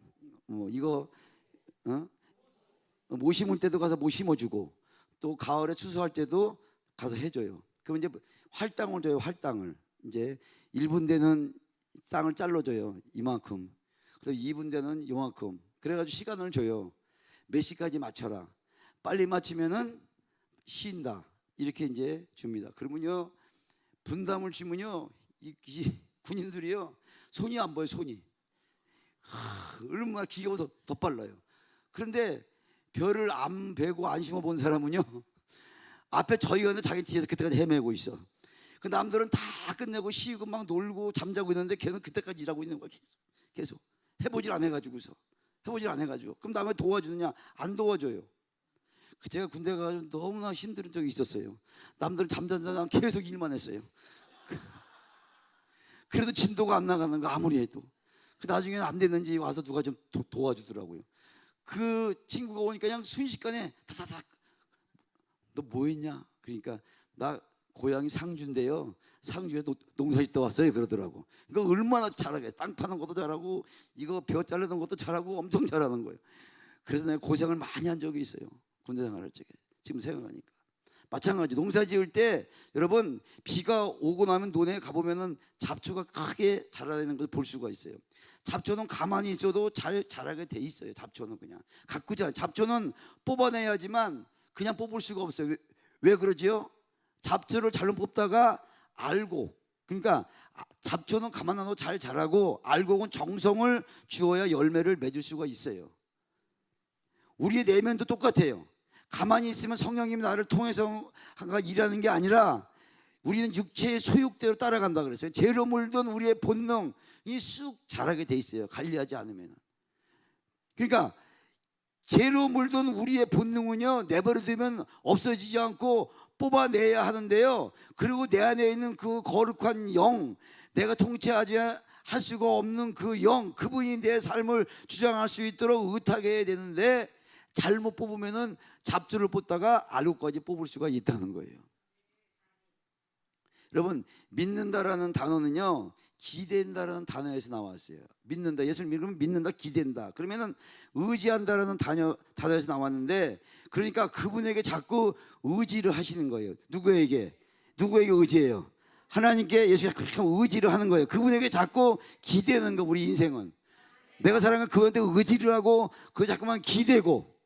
모 심을 때도 가서 모 심어주고, 또 가을에 추수할 때도 가서 해줘요. 그럼 이제 활당을 줘요. 활당을 이제 1분대는 땅을 잘라줘요. 이만큼. 그래서 2분대는 이만큼. 그래가지고 시간을 줘요. 몇 시까지 맞춰라. 빨리 맞추면은 쉰다. 이렇게 이제 줍니다. 그러면요, 분담을 주면요, 이 군인들이요, 손이 안 보여. 손이 얼마나 기계가 더 빨라요. 그런데 벼를 안 베고 안 심어 본 사람은요, 앞에 저희가 있는데 자기 뒤에서 그때까지 헤매고 있어. 그 남들은 다 끝내고 쉬고 막 놀고 잠자고 있는데 걔는 그때까지 일하고 있는 거야. 계속 해보질 안 해가지고서. 그럼 남의 도와주느냐? 안 도와줘요. 제가 군대 가서 너무나 힘든 적이 있었어요. 남들은 잠자는데 난 계속 일만 했어요. 그래도 진도가 안 나가는 거, 아무리 해도. 나중에는 안 됐는지 와서 누가 좀 도와주더라고요. 그 친구가 오니까 그냥 순식간에 다다닥, 너 뭐 했냐? 그러니까 나 고향이 상주인데요, 상주에 농사 짓다 왔어요, 그러더라고. 그러니까 얼마나 잘하게, 땅 파는 것도 잘하고 이거 벼 자르는 것도 잘하고 엄청 잘하는 거예요. 그래서 내가 고생을 많이 한 적이 있어요, 군대 생활할 적에. 지금 생각하니까 마찬가지. 농사 지을 때 여러분, 비가 오고 나면 논에 가보면은 잡초가 크게 자라는 것을 볼 수가 있어요. 잡초는 가만히 있어도 잘 자라게 돼 있어요. 잡초는 그냥 가꾸지 않아요. 잡초는 뽑아내야지만 그냥 뽑을 수가 없어요. 왜 그러지요? 잡초를 잘못 뽑다가 알고, 그러니까 잡초는 가만 놔도 잘 자라고, 알곡은 정성을 주어야 열매를 맺을 수가 있어요. 우리의 내면도 똑같아요. 가만히 있으면 성령님이 나를 통해서 일하는 게 아니라 우리는 육체의 소욕대로 따라간다 그랬어요. 죄로 물든 우리의 본능이 쑥 자라게 돼 있어요, 관리하지 않으면. 그러니까 죄로 물든 우리의 본능은요, 내버려두면 없어지지 않고 뽑아내야 하는데요, 그리고 내 안에 있는 그 거룩한 영, 내가 통치하지 할 수가 없는 그 영, 그분이 내 삶을 주장할 수 있도록 의탁해야 해야 되는데, 잘못 뽑으면은 잡초를 뽑다가 알곡까지 뽑을 수가 있다는 거예요. 여러분, 믿는다라는 단어는요, 기댄다라는 단어에서 나왔어요. 믿는다, 예수를 믿으면 믿는다, 기댄다. 그러면은 의지한다라는 단어에서 나왔는데, 그러니까 그분에게 자꾸 의지를 하시는 거예요. 누구에게 의지해요? 하나님께. 예수가 그렇게 의지를 하는 거예요. 그분에게 자꾸 기대는 거. 우리 인생은 내가 사랑하는 그분한테 의지를 하고 그 자꾸만 기대고,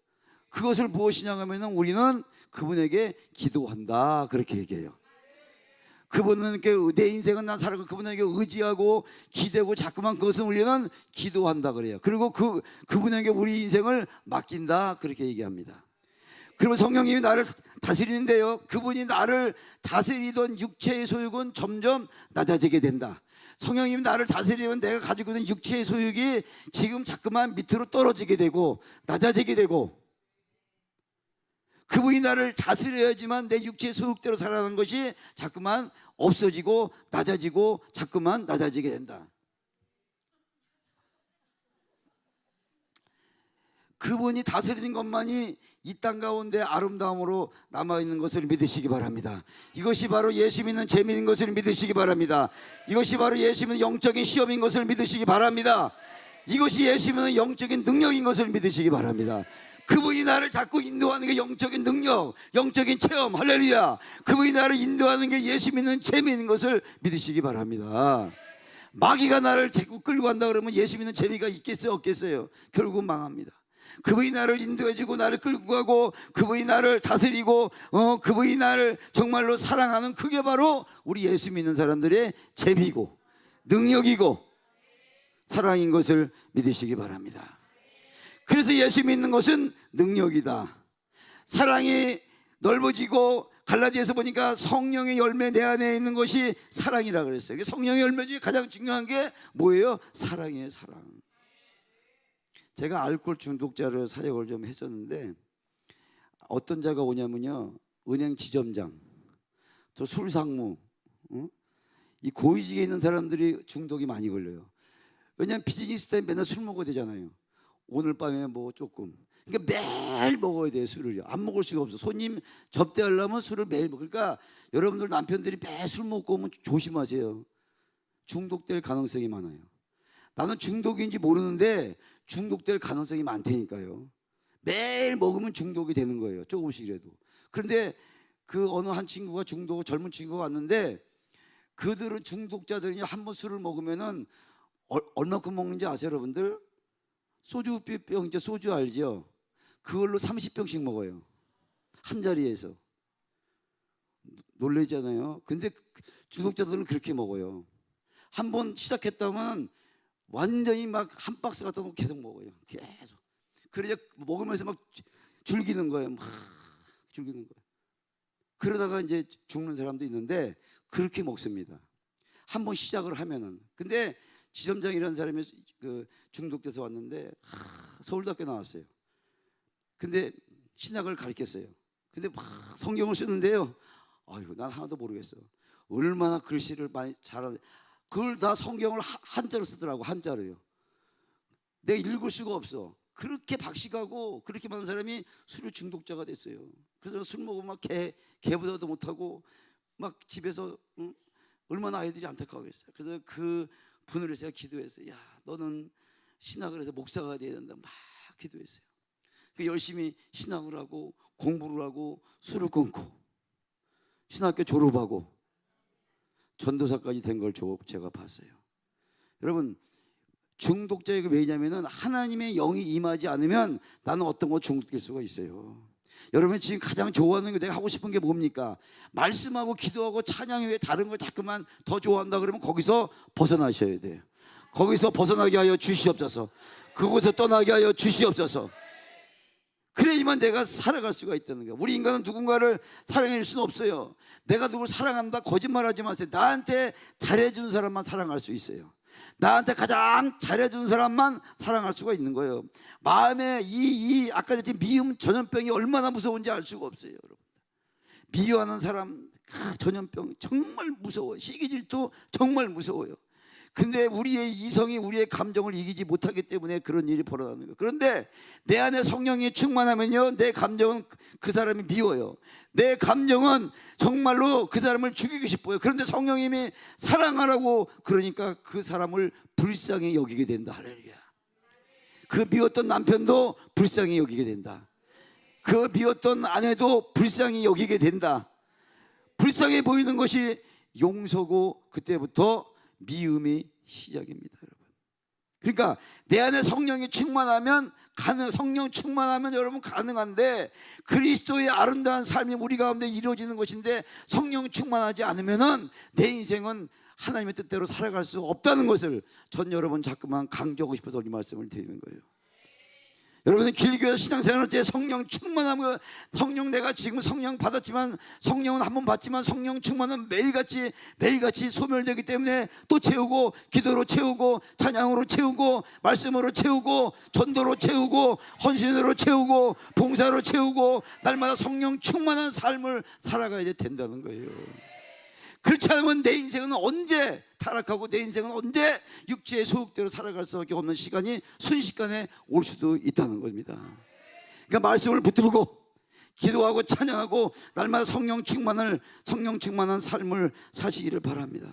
그것을 무엇이냐 하면은 우리는 그분에게 기도한다, 그렇게 얘기해요. 그분은 내 인생은 난 살아가고 그분에게 의지하고 기대고 자꾸만 그것을 우리는 기도한다 그래요. 그리고 그분에게 우리 인생을 맡긴다, 그렇게 얘기합니다. 그러면 성령님이 나를 다스리는데요, 그분이 나를 다스리던 육체의 소욕은 점점 낮아지게 된다. 성령님이 나를 다스리면 내가 가지고 있는 육체의 소욕이 지금 자꾸만 밑으로 떨어지게 되고 낮아지게 되고, 그분이 나를 다스려야지만 내 육체의 소욕대로 살아가는 것이 자꾸만 없어지고 낮아지고 자꾸만 낮아지게 된다. 그분이 다스리는 것만이 이 땅 가운데 아름다움으로 남아있는 것을 믿으시기 바랍니다. 이것이 바로 예수 믿는 재미있는 것을 믿으시기 바랍니다. 이것이 바로 예수 믿는 영적인 시험인 것을 믿으시기 바랍니다. 이것이 예수 믿는 영적인 능력인 것을 믿으시기 바랍니다. 그분이 나를 자꾸 인도하는 게 영적인 능력, 영적인 체험, 할렐루야. 그분이 나를 인도하는 게 예수 믿는 재미있는 것을 믿으시기 바랍니다. 마귀가 나를 자꾸 끌고 간다 그러면 예수 믿는 재미가 있겠어요, 없겠어요? 결국은 망합니다. 그분이 나를 인도해주고 나를 끌고 가고 그분이 나를 다스리고 그분이 나를 정말로 사랑하는, 그게 바로 우리 예수 믿는 사람들의 재미고 능력이고 사랑인 것을 믿으시기 바랍니다. 그래서 예수 믿는 것은 능력이다. 사랑이 넓어지고, 갈라디아서 보니까 성령의 열매 내 안에 있는 것이 사랑이라 그랬어요. 성령의 열매 중에 가장 중요한 게 뭐예요? 사랑이에요, 사랑. 제가 알코올 중독자를 사역을 좀 했었는데 어떤 자가 오냐면요, 은행 지점장, 또 술상무, 이 고위직에 있는 사람들이 중독이 많이 걸려요. 왜냐하면 비즈니스 타임 맨날 술 먹어야 되잖아요. 오늘 밤에 뭐 조금. 그러니까 매일 먹어야 돼요, 술을요. 안 먹을 수가 없어. 손님 접대하려면 술을 매일 먹어. 그러니까 여러분들 남편들이 매일 술 먹고 오면 조심하세요. 중독될 가능성이 많아요. 나는 중독인지 모르는데 중독될 가능성이 많다니까요. 매일 먹으면 중독이 되는 거예요, 조금씩이라도. 그런데 그 어느 한 친구가 젊은 친구가 왔는데 그들은 중독자들이 한 번 술을 먹으면은 얼마큼 먹는지 아세요, 여러분들? 소주병, 이제 소주 알죠? 그걸로 30병씩 먹어요, 한 자리에서. 놀라잖아요. 근데 중독자들은 그렇게 먹어요. 한 번 시작했다면 완전히 막 한 박스 갖다 놓고 계속 먹어요, 계속. 그러자 먹으면서 막 즐기는 거예요, 막 즐기는 거예요. 그러다가 이제 죽는 사람도 있는데 그렇게 먹습니다, 한 번 시작을 하면은. 근데 지점장이라는 사람이 그 중독돼서 왔는데 서울대학교 나왔어요. 근데 신학을 가르쳤어요. 근데 막 성경을 쓰는데요, 아이고 난 하나도 모르겠어. 얼마나 글씨를 많이 잘하는, 그걸 다 성경을 한자로 쓰더라고, 한자로요. 내가 읽을 수가 없어. 그렇게 박식하고 그렇게 많은 사람이 술 중독자가 됐어요. 그래서 술 먹으면 막 개보다도 못하고 막 집에서 얼마나 아이들이 안타까워했어요. 그래서 그 분을 해서 제가 기도했어요. 야, 너는 신학을 해서 목사가 돼야 된다, 막 기도했어요. 열심히 신학을 하고 공부를 하고 술을 끊고 신학교 졸업하고 전도사까지 된 걸 제가 봤어요. 여러분, 중독자에게 왜냐면은 하나님의 영이 임하지 않으면 나는 어떤 거 중독될 수가 있어요. 여러분 지금 가장 좋아하는 게, 내가 하고 싶은 게 뭡니까? 말씀하고 기도하고 찬양이 왜 다른 걸 자꾸만 더 좋아한다 그러면 거기서 벗어나셔야 돼요. 거기서 벗어나게 하여 주시옵소서. 그곳에서 떠나게 하여 주시옵소서. 그래야지만 내가 살아갈 수가 있다는 거예요. 우리 인간은 누군가를 사랑할 수는 없어요. 내가 누굴 사랑한다 거짓말하지 마세요. 나한테 잘해준 사람만 사랑할 수 있어요. 나한테 가장 잘해준 사람만 사랑할 수가 있는 거예요. 마음에 아까 전에 미움 전염병이 얼마나 무서운지 알 수가 없어요, 여러분. 미워하는 사람, 전염병 정말 무서워요. 시기 질투 정말 무서워요. 근데 우리의 이성이 우리의 감정을 이기지 못하기 때문에 그런 일이 벌어나는 거예요. 그런데 내 안에 성령이 충만하면요, 내 감정은 그 사람이 미워요. 내 감정은 정말로 그 사람을 죽이고 싶어요. 그런데 성령님이 사랑하라고 그러니까 그 사람을 불쌍히 여기게 된다. 할렐루야. 그 미웠던 남편도 불쌍히 여기게 된다. 그 미웠던 아내도 불쌍히 여기게 된다. 불쌍해 보이는 것이 용서고 그때부터 미움이 시작입니다, 여러분. 그러니까 내 안에 성령이 충만하면 성령 충만하면 여러분 가능한데, 그리스도의 아름다운 삶이 우리 가운데 이루어지는 것인데 성령 충만하지 않으면은 내 인생은 하나님의 뜻대로 살아갈 수 없다는 것을 전 여러분 자꾸만 강조하고 싶어서 이 말씀을 드리는 거예요. 여러분은 길교에서 신앙생활할 때 성령 충만하면, 성령 내가 지금 성령 받았지만, 성령은 한 번 받지만 성령 충만은 매일같이 소멸되기 때문에 또 채우고, 기도로 채우고, 찬양으로 채우고, 말씀으로 채우고, 전도로 채우고, 헌신으로 채우고, 봉사로 채우고, 날마다 성령 충만한 삶을 살아가야 된다는 거예요. 그렇지 않으면 내 인생은 언제 타락하고 내 인생은 언제 육체의 소욕대로 살아갈 수밖에 없는 시간이 순식간에 올 수도 있다는 겁니다. 그러니까 말씀을 붙들고 기도하고 찬양하고 날마다 성령 충만한 삶을 사시기를 바랍니다.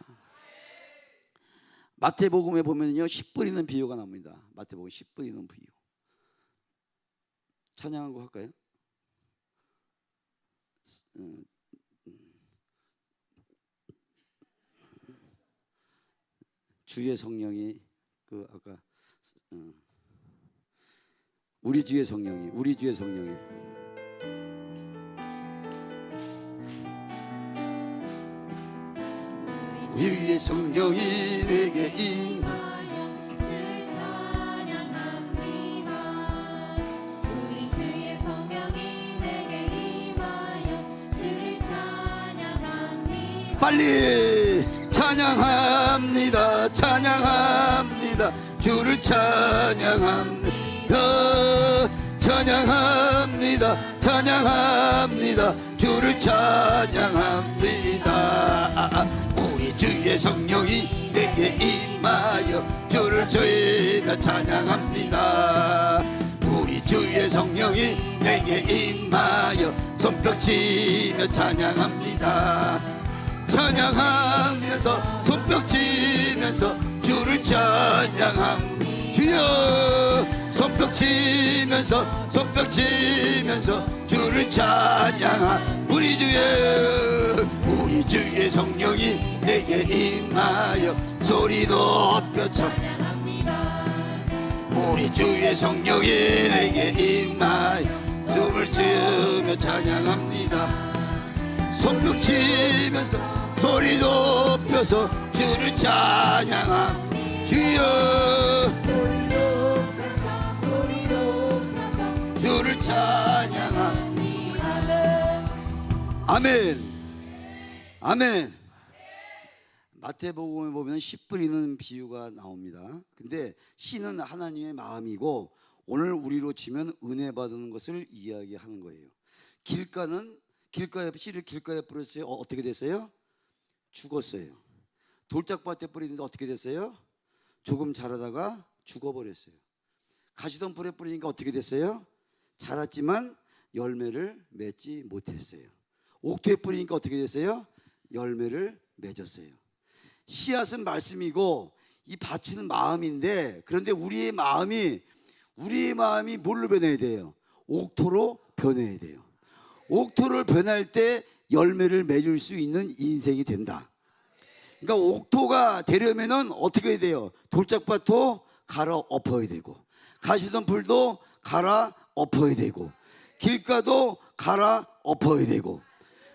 마태복음에 보면요, 씨 뿌리는 비유가 나옵니다. 마태복음 씨 뿌리는 비유. 찬양하고 할까요? 주의 성령이 아까 우리 주의 성령이 우리 주의 성령이 내게 임하여 주를 찬양합니다. 우리 주의 성령이 내게 임하여 주를 찬양합니다. 빨리 찬양합니다. 찬양합니다. 주를 찬양합니다. 찬양합니다. 찬양합니다. 주를 찬양합니다. 우리 주의 성령이 내게 임하여 주를 저희며 찬양합니다. 우리 주의 성령이 내게 임하여 손뼉치며 찬양합니다. 찬양하면서 손뼉치면서 주를 찬양합니다. 주여 손뼉치면서 주를 찬양하. 우리 주의 성령이 내게 임하여 소리 높여 찬양합니다. 우리 주의 성령이 내게 임하여 춤을 추며 찬양합니다. 손뼉치면서 소리 높여서 주를 찬양함. 주여 주를 찬양함. 아멘. 아멘. 마태복음에 보면 씨 뿌리는 비유가 나옵니다. 근데 씨는 하나님의 마음이고 오늘 우리로 치면 은혜 받는 것을 이야기하는 거예요. 길가에 씨를 길가에 뿌렸어요. 어떻게 됐어요? 죽었어요. 돌짝밭에 뿌리는데 어떻게 됐어요? 조금 자라다가 죽어버렸어요. 가시덤불에 뿌리니까 어떻게 됐어요? 자랐지만 열매를 맺지 못했어요. 옥토에 뿌리니까 어떻게 됐어요? 열매를 맺었어요. 씨앗은 말씀이고 이 밭은 마음인데, 그런데 우리의 마음이 뭘로 변해야 돼요? 옥토로 변해야 돼요. 옥토를 변할 때 열매를 맺을 수 있는 인생이 된다. 그러니까 옥토가 되려면은 어떻게 해야 돼요? 돌짝밭도 갈아 엎어야 되고, 가시덤불도 갈아 엎어야 되고, 길가도 갈아 엎어야 되고.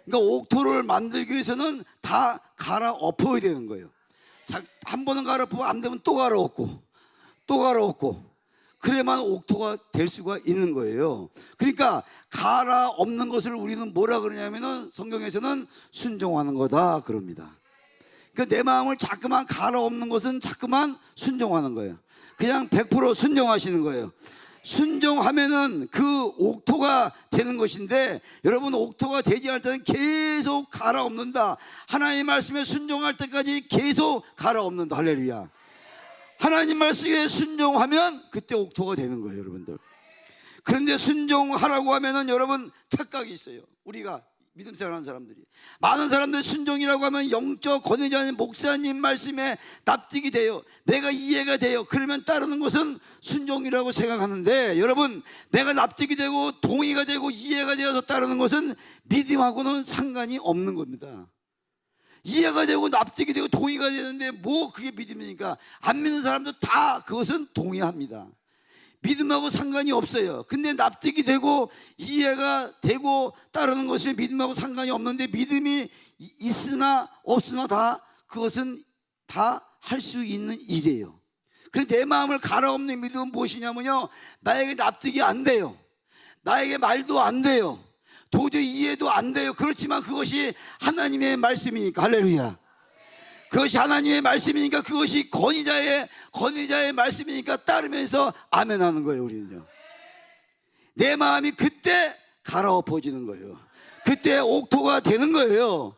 그러니까 옥토를 만들기 위해서는 다 갈아 엎어야 되는 거예요. 한 번은 갈아 엎으면 안 되면 또 갈아 엎고 또 갈아 엎고, 그래야만 옥토가 될 수가 있는 거예요. 그러니까 갈아 엎는 것을 우리는 뭐라 그러냐면은 성경에서는 순종하는 거다 그럽니다. 그러니까 내 마음을 자꾸만 갈아 엎는 것은 자꾸만 순종하는 거예요. 그냥 100% 순종하시는 거예요. 순종하면은 그 옥토가 되는 것인데, 여러분 옥토가 되지 않을 때는 계속 갈아 엎는다. 하나님 말씀에 순종할 때까지 계속 갈아 엎는다. 할렐루야. 하나님 말씀에 순종하면 그때 옥토가 되는 거예요, 여러분들. 그런데 순종하라고 하면은 여러분 착각이 있어요. 우리가 믿음 생활하는 사람들이, 많은 사람들이 순종이라고 하면 영적 권위자님, 목사님 말씀에 납득이 돼요. 내가 이해가 돼요. 그러면 따르는 것은 순종이라고 생각하는데, 여러분 내가 납득이 되고 동의가 되고 이해가 되어서 따르는 것은 믿음하고는 상관이 없는 겁니다. 이해가 되고 납득이 되고 동의가 되는데 뭐 그게 믿음이니까. 안 믿는 사람도 다 그것은 동의합니다. 믿음하고 상관이 없어요. 근데 납득이 되고 이해가 되고 따르는 것이 믿음하고 상관이 없는데, 믿음이 있으나 없으나 다 그것은 다 할 수 있는 일이에요. 그런데 내 마음을 갈아엎는 믿음은 무엇이냐면요, 나에게 납득이 안 돼요. 나에게 말도 안 돼요. 도저히 이해도 안 돼요. 그렇지만 그것이 하나님의 말씀이니까. 할렐루야. 그것이 하나님의 말씀이니까, 그것이 권위자의 말씀이니까 따르면서 아멘 하는 거예요. 우리는요, 내 마음이 그때 갈아엎어지는 거예요. 그때 옥토가 되는 거예요.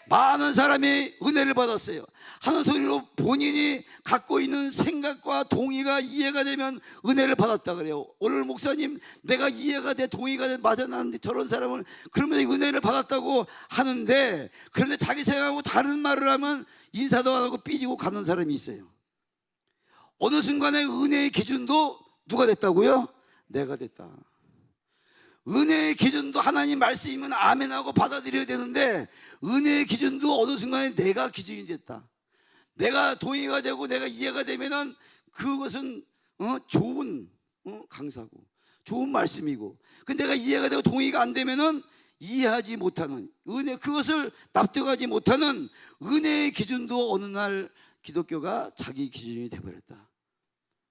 많은 사람이 은혜를 받았어요. 하는 소리로 본인이 갖고 있는 생각과 동의가 이해가 되면 은혜를 받았다 그래요. 오늘 목사님 내가 이해가 돼 동의가 돼 맞아, 나는데 저런 사람을 그러면서 은혜를 받았다고 하는데, 그런데 자기 생각하고 다른 말을 하면 인사도 안 하고 삐지고 가는 사람이 있어요. 어느 순간에 은혜의 기준도 누가 됐다고요? 내가 됐다. 은혜의 기준도 하나님 말씀이면 아멘하고 받아들여야 되는데, 은혜의 기준도 어느 순간에 내가 기준이 됐다. 내가 동의가 되고 내가 이해가 되면은 그것은 좋은 강사고 좋은 말씀이고, 근데 내가 이해가 되고 동의가 안 되면은 이해하지 못하는 은혜, 그것을 납득하지 못하는 은혜의 기준도 어느 날 기독교가 자기 기준이 되어버렸다.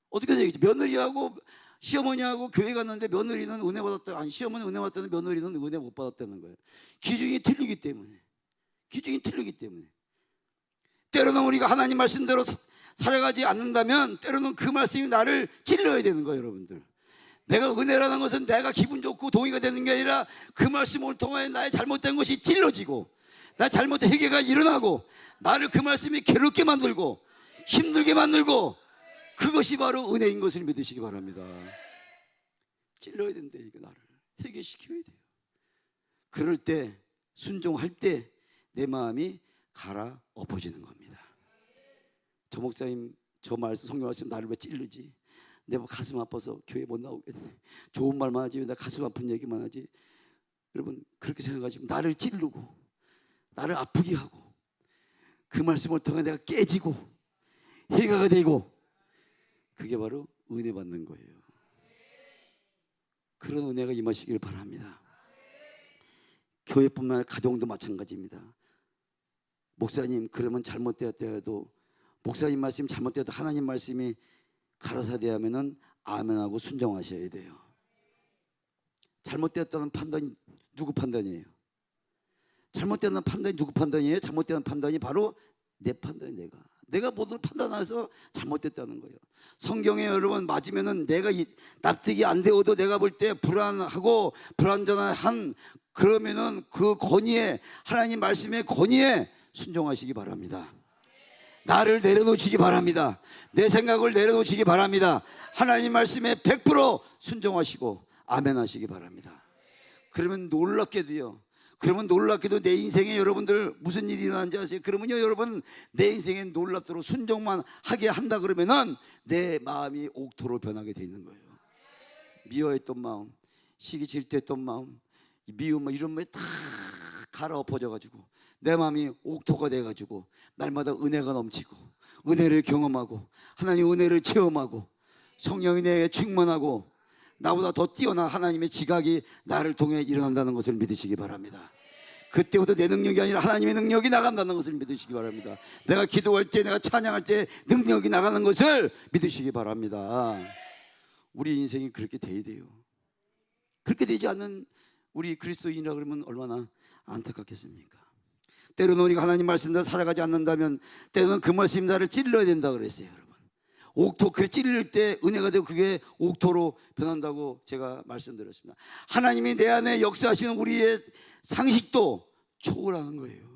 어떻게 되겠지? 며느리하고 시어머니하고 교회 갔는데 며느리는 은혜 받았다, 아니 시어머니 은혜 받았다는 며느리는 은혜 못 받았다는 거예요. 기준이 틀리기 때문에. 때로는 우리가 하나님 말씀대로 살아가지 않는다면 때로는 그 말씀이 나를 찔러야 되는 거예요. 여러분들, 내가 은혜라는 것은 내가 기분 좋고 동의가 되는 게 아니라 그 말씀을 통하여 나의 잘못된 것이 찔러지고 나 잘못된 회개가 일어나고 나를 그 말씀이 괴롭게 만들고 힘들게 만들고 그것이 바로 은혜인 것을 믿으시기 바랍니다. 찔러야 된대. 이거 나를 회개시켜야 돼요. 그럴 때 순종할 때 내 마음이 갈아엎어지는 겁니다. 저 목사님 저 말씀 성경 말씀 나를 왜 찔르지? 내 가슴 아파서 교회 못 나오겠네. 좋은 말만 하지 왜 나 가슴 아픈 얘기만 하지? 여러분 그렇게 생각하시면 나를 찌르고 나를 아프게 하고 그 말씀을 통해 내가 깨지고 해가 되고 그게 바로 은혜 받는 거예요. 그런 은혜가 임하시길 바랍니다. 교회뿐만 아니라 가정도 마찬가지입니다. 목사님 그러면 잘못되었다 해도 목사님 말씀이 잘못되었다 하나님 말씀이 가라사대 하면은 아멘하고 순종하셔야 돼요. 잘못되었다는 판단이 누구 판단이에요? 잘못되는 판단이 누구 판단이에요? 잘못되는 판단이 바로 내 판단이 내가 모두 판단해서 잘못됐다는 거예요. 성경에 여러분 맞으면은 내가 납득이 안 되어도 내가 볼 때 불안하고 불안전한 그러면은 그 권위에 하나님 말씀의 권위에 순종하시기 바랍니다. 나를 내려놓으시기 바랍니다. 내 생각을 내려놓으시기 바랍니다. 하나님 말씀에 100% 순종하시고 아멘 하시기 바랍니다. 그러면 놀랍게도요. 그러면 놀랍게도 내 인생에 여러분들 무슨 일이 일어나는지 아세요? 그러면요 여러분 내 인생에 놀랍도록 순종만 하게 한다 그러면은 내 마음이 옥토로 변하게 돼 있는 거예요. 미워했던 마음, 시기 질투했던 마음, 미움 이런 마음이 다 갈아엎어져 가지고 내 마음이 옥토가 돼 가지고 날마다 은혜가 넘치고 은혜를 경험하고 하나님 은혜를 체험하고 성령이 내게 충만하고 나보다 더 뛰어난 하나님의 지각이 나를 통해 일어난다는 것을 믿으시기 바랍니다. 그때부터 내 능력이 아니라 하나님의 능력이 나간다는 것을 믿으시기 바랍니다. 내가 기도할 때 내가 찬양할 때 능력이 나가는 것을 믿으시기 바랍니다. 우리 인생이 그렇게 돼야 돼요. 그렇게 되지 않는 우리 그리스도인이라 그러면 얼마나 안타깝겠습니까? 때로는 우리가 하나님 말씀대로 살아가지 않는다면 때로는 그 말씀이 나를 찔러야 된다 그랬어요. 여러분 옥토 그래 찔릴 때 은혜가 되고 그게 옥토로 변한다고 제가 말씀드렸습니다. 하나님이 내 안에 역사하시는 우리의 상식도 초월하는 거예요.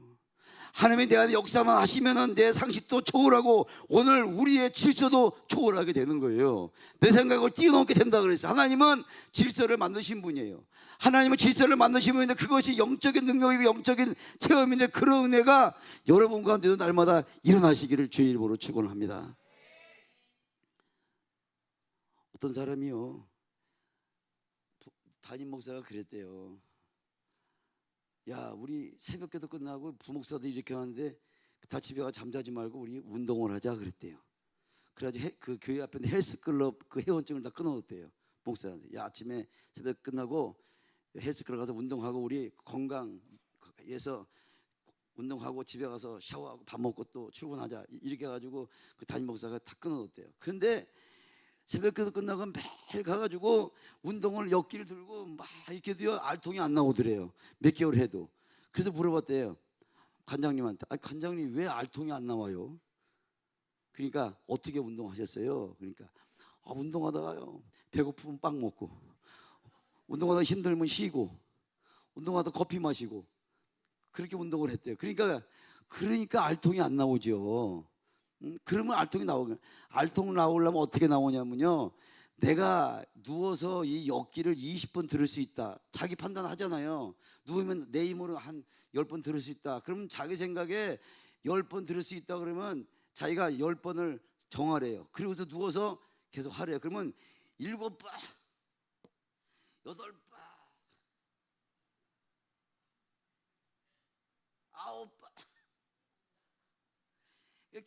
하나님이 내 안에 역사만 하시면은 내 상식도 초월하고 오늘 우리의 질서도 초월하게 되는 거예요. 내 생각을 뛰어넘게 된다 그랬어요. 하나님은 질서를 만드신 분이에요. 하나님은 질서를 만드신 분인데 그것이 영적인 능력이고 영적인 체험인데 그런 은혜가 여러분 가운데도 날마다 일어나시기를 주의 이름으로 축원합니다. 어떤 사람이요 담임 목사가 그랬대요. 야 우리 새벽기도 끝나고 부목사도 이렇게 하는데 다 집에 가 잠자지 말고 우리 운동을 하자 그랬대요. 그래가지고 그 교회 앞에 있는 헬스클럽 그 회원증을 다 끊어놓었대요. 목사한테 야 아침에 새벽 끝나고 헬스클럽 가서 운동하고 우리 건강에서 운동하고 집에 가서 샤워하고 밥 먹고 또 출근하자 이렇게 해가지고 그 담임 목사가 다 끊어놓었대요. 그런데 새벽기도 끝나고 매일 가가지고 운동을 역기를 들고 막 이렇게 돼요. 알통이 안 나오더래요. 몇 개월 해도. 그래서 물어봤대요. 관장님한테. 관장님 왜 알통이 안 나와요? 그러니까 어떻게 운동하셨어요? 그러니까 운동하다가요 배고프면 빵 먹고 운동하다 힘들면 쉬고 운동하다 커피 마시고 그렇게 운동을 했대요. 그러니까 알통이 안 나오죠. 그러면 알통이 나오게. 알통 나오려면 어떻게 나오냐면요. 내가 누워서 이 역기를 20번 들을 수 있다. 자기 판단하잖아요. 누우면 내 힘으로 한 10번 들을 수 있다. 그러면 자기 생각에 10번 들을 수 있다 그러면 자기가 10번을 정하래요. 그리고서 누워서 계속 하래요. 그러면 7번, 8번, 9번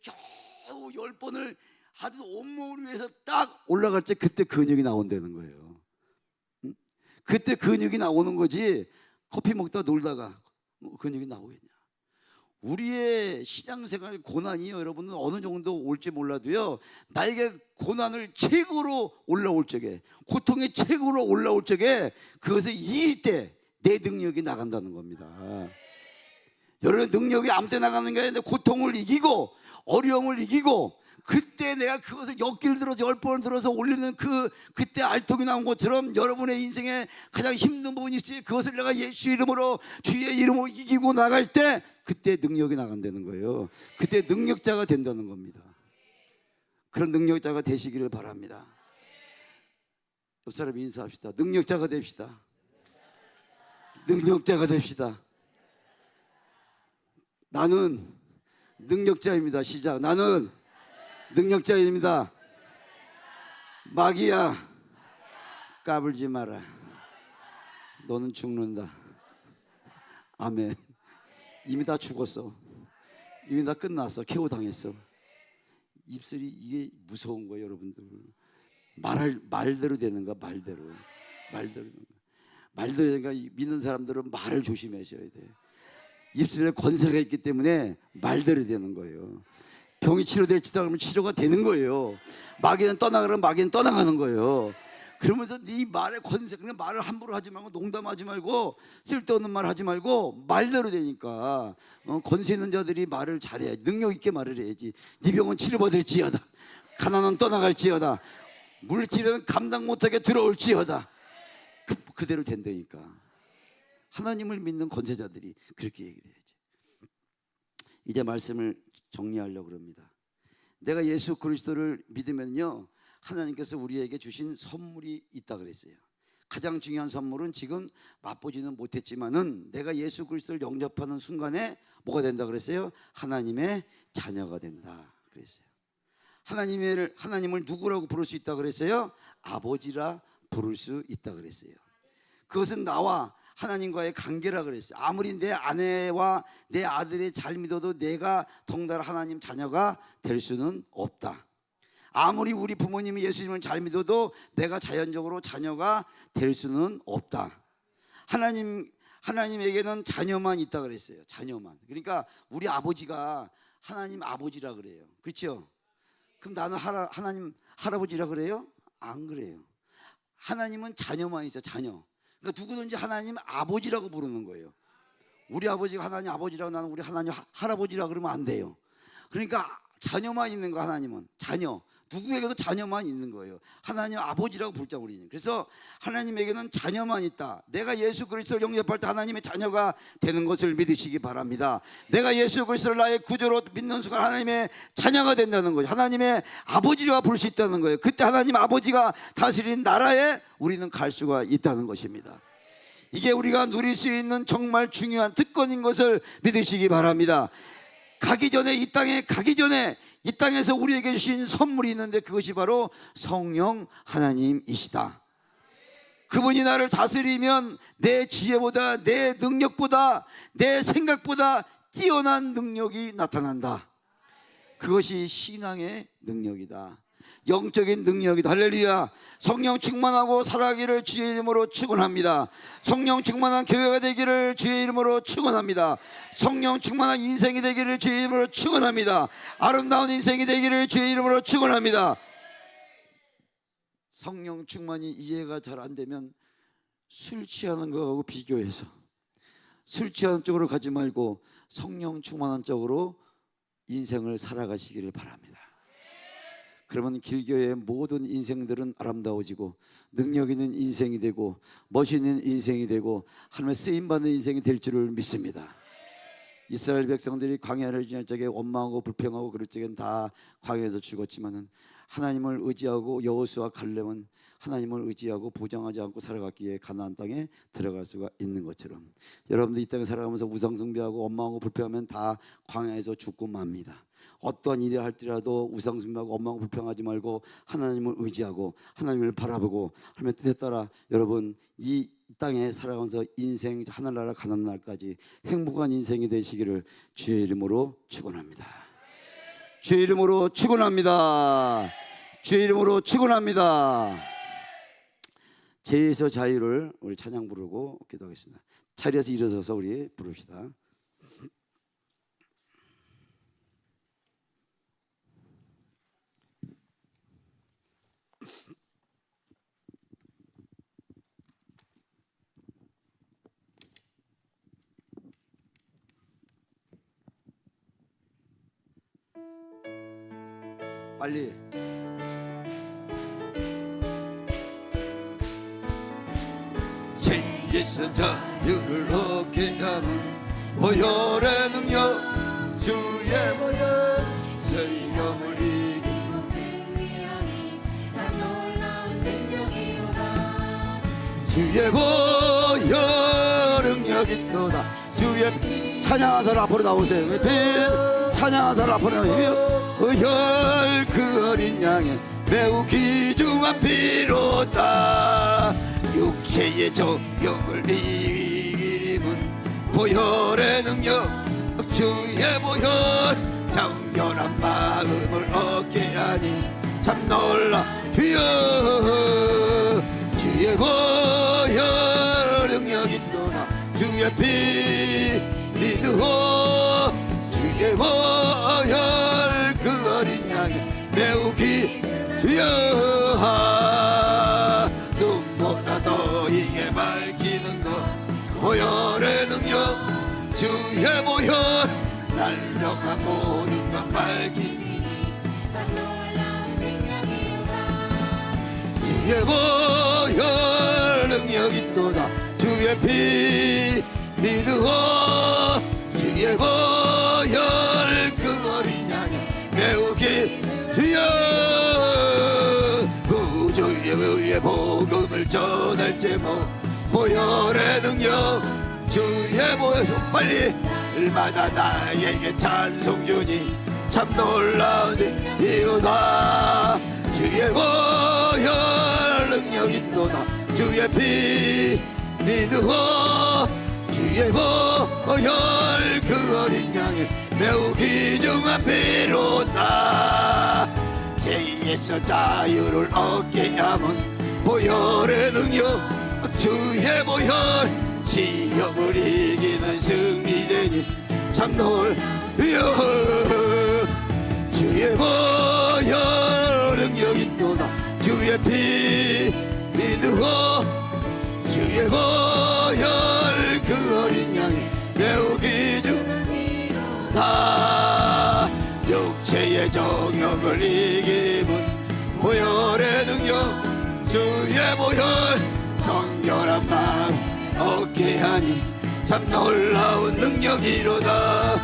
겨우 10번을 하듯 온몸을 위해서 딱 올라갈 때 그때 근육이 나온다는 거예요. 그때 근육이 나오는 거지 커피 먹다 놀다가 근육이 나오겠냐. 우리의 신앙생활 고난이 여러분은 어느 정도 올지 몰라도요 나에게 고난을 최고로 올라올 적에 고통의 최고로 올라올 적에 그것을 이길 때 내 능력이 나간다는 겁니다. 여러분 능력이 아무 때 나가는 게 아니라 고통을 이기고 어려움을 이기고 그때 내가 그것을 엿길 들어서 10번을 들어서 올리는 그때 알통이 나온 것처럼 여러분의 인생에 가장 힘든 부분이 있지, 그것을 내가 예수 이름으로, 주의 이름으로 이기고 나갈 때 그때 능력이 나간다는 거예요. 그때 능력자가 된다는 겁니다. 그런 능력자가 되시기를 바랍니다. 옆 사람 인사합시다. 능력자가 됩시다. 능력자가 됩시다. 나는 능력자입니다. 시작. 나는 능력자입니다. 마귀야, 까불지 마라. 너는 죽는다. 아멘. 이미 다 죽었어. 이미 다 끝났어. KO 당했어. 입술이 이게 무서운 거예요, 여러분들. 말대로 되는 거야. 말대로 되는 거야. 말대로 되니까 믿는 사람들은 말을 조심하셔야 돼. 입술에 권세가 있기 때문에 말대로 되는 거예요. 병이 치료될지다 그러면 치료가 되는 거예요. 마귀는 떠나가면 마귀는 떠나가는 거예요. 그러면서 네 말에 권세, 그냥 말을 함부로 하지 말고, 농담하지 말고, 쓸데없는 말 하지 말고 말대로 되니까 권세 있는 자들이 말을 잘해야지. 능력 있게 말을 해야지. 네 병은 치료받을지어다. 가난은 떠나갈지어다. 물질은 감당 못하게 들어올지어다. 그대로 된다니까. 하나님을 믿는 권세자들이 그렇게 얘기를 해야지. 이제 말씀을 정리하려고 합니다. 내가 예수 그리스도를 믿으면요, 하나님께서 우리에게 주신 선물이 있다 그랬어요. 가장 중요한 선물은 지금 맛보지는 못했지만은 내가 예수 그리스도를 영접하는 순간에 뭐가 된다 그랬어요? 하나님의 자녀가 된다 그랬어요. 하나님을 누구라고 부를 수 있다 그랬어요? 아버지라 부를 수 있다 그랬어요. 그것은 나와 하나님과의 관계라 그랬어요. 아무리 내 아내와 내 아들이 잘 믿어도 내가 덩달아 하나님 자녀가 될 수는 없다. 아무리 우리 부모님이 예수님을 잘 믿어도 내가 자연적으로 자녀가 될 수는 없다. 하나님에게는 자녀만 있다 그랬어요. 자녀만. 그러니까 우리 아버지가 하나님 아버지라 그래요. 그렇죠? 그럼 나는 하나님 할아버지라 그래요? 안 그래요. 하나님은 자녀만 있어요. 자녀. 그러니까 누구든지 하나님 아버지라고 부르는 거예요. 우리 아버지가 하나님 아버지라고, 나는 우리 하나님 할아버지라고 그러면 안 돼요. 그러니까 자녀만 있는 거. 하나님은 자녀, 누구에게도 자녀만 있는 거예요. 하나님 아버지라고 부르자 우리는. 그래서 하나님에게는 자녀만 있다. 내가 예수 그리스도를 영접할 때 하나님의 자녀가 되는 것을 믿으시기 바랍니다. 내가 예수 그리스도를 나의 구주로 믿는 순간 하나님의 자녀가 된다는 거죠. 하나님의 아버지라 부를 수 있다는 거예요. 그때 하나님 아버지가 다스린 나라에 우리는 갈 수가 있다는 것입니다. 이게 우리가 누릴 수 있는 정말 중요한 특권인 것을 믿으시기 바랍니다. 가기 전에, 이 땅에 가기 전에 이 땅에서 우리에게 주신 선물이 있는데 그것이 바로 성령 하나님이시다. 그분이 나를 다스리면 내 지혜보다, 내 능력보다, 내 생각보다 뛰어난 능력이 나타난다. 그것이 신앙의 능력이다. 영적인 능력이다. 할렐루야. 성령 충만하고 살아가기를 주의 이름으로 축원합니다. 성령 충만한 교회가 되기를 주의 이름으로 축원합니다. 성령 충만한 인생이 되기를 주의 이름으로 축원합니다. 아름다운 인생이 되기를 주의 이름으로 축원합니다. 성령 충만이 이해가 잘 안 되면 술 취하는 거하고 비교해서 술 취하는 쪽으로 가지 말고 성령 충만한 쪽으로 인생을 살아가시기를 바랍니다. 그러면 길교의 모든 인생들은 아름다워지고 능력 있는 인생이 되고 멋있는 인생이 되고 하나님의 쓰임받는 인생이 될 줄을 믿습니다. 이스라엘 백성들이 광야를 지날 적에 원망하고 불평하고 그럴 적엔 다 광야에서 죽었지만은 하나님을 의지하고 여호수아 갈렙은 하나님을 의지하고 부정하지 않고 살아갔기에 가나안 땅에 들어갈 수가 있는 것처럼 여러분들 이 땅에 살아가면서 우상숭배하고 원망하고 불평하면 다 광야에서 죽고 맙니다. 어떠한 일을 할지라도 우상숭배하고 원망하고 불평하지 말고 하나님을 의지하고 하나님을 바라보고 하나님의 뜻에 따라 여러분 이 땅에 살아가면서 인생 하늘나라 가는 날까지 행복한 인생이 되시기를 주의 이름으로 축원합니다. 주의 이름으로 축원합니다. 주의 이름으로 축원합니다. 죄에서 자유를 우리 찬양 부르고 기도하겠습니다. 자리에서 일어서서 우리 부릅시다. 빨리. 죄에서 자유를 얻게 하는 보혈의 능력 주의 보혈 세험을 이기고 승리하니 참 놀라운 능력이로다. 주의 보혈 능력이 또다. 주의 찬양한 사람 앞으로 나오세요. 찬양한 사람 앞으로 나오세요. 보혈 그 어린 양의 매우 귀중한 피로다. 육체의 정욕을 이기림은 보혈의 능력 주의 보혈 정결한 마음을 얻게 하니 참 놀라. 주여 주의 보혈 능력이 또나 주의 피 믿으오. 주의 보혈 그 어린 양의 매우 귀하여 눈보다 더이게 밝히는 것 보혈의 능력 주의 보혈 날려간 모든 것 밝히니 참 놀라운 능력이로다. 주의 보혈 능력이 또다. 주의 피 믿으오. 주의 보혈 그 어린 양의 매우 귀하여 구주의 의의 복음을 전할 제목 보혈의 능력 주의 보혈. 빨리 일마다 나에게 찬송 주니 참 놀라운 이유다. 주의 보혈 능력이 또다. 주의 피 믿으오. 주의 보혈 그 어린 양의 매우 귀중한 피로다. 죄에서 자유를 얻게 함은 보혈의 능력 주의 보혈 시험을 이기는 승리되니 참 놀라요. 주의 보혈 능력이 또다. 주의 피 믿으오. 주의 보혈 그 어린 양이 매우 귀중하다. 육체의 정욕을 이기면 보혈의 능력 주의 보혈 정결한 마음 얻게 하니 참 놀라운 능력이로다.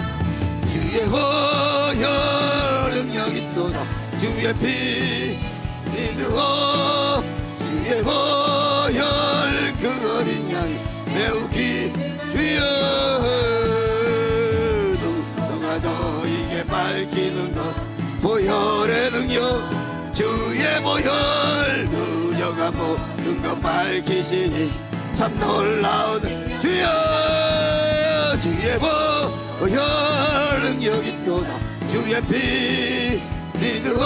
주의 보혈 능력이 또다. 주의 피 믿으오. 주의 보혈 그 어린 양이 매우 귀하여 너가 너에게 밝히는 것 보혈의 능력 주의 보혈 누적한 모든 것 밝히시니 참 놀라운 주여. 주의 보혈 능력이 또다. 주의 피 믿으오.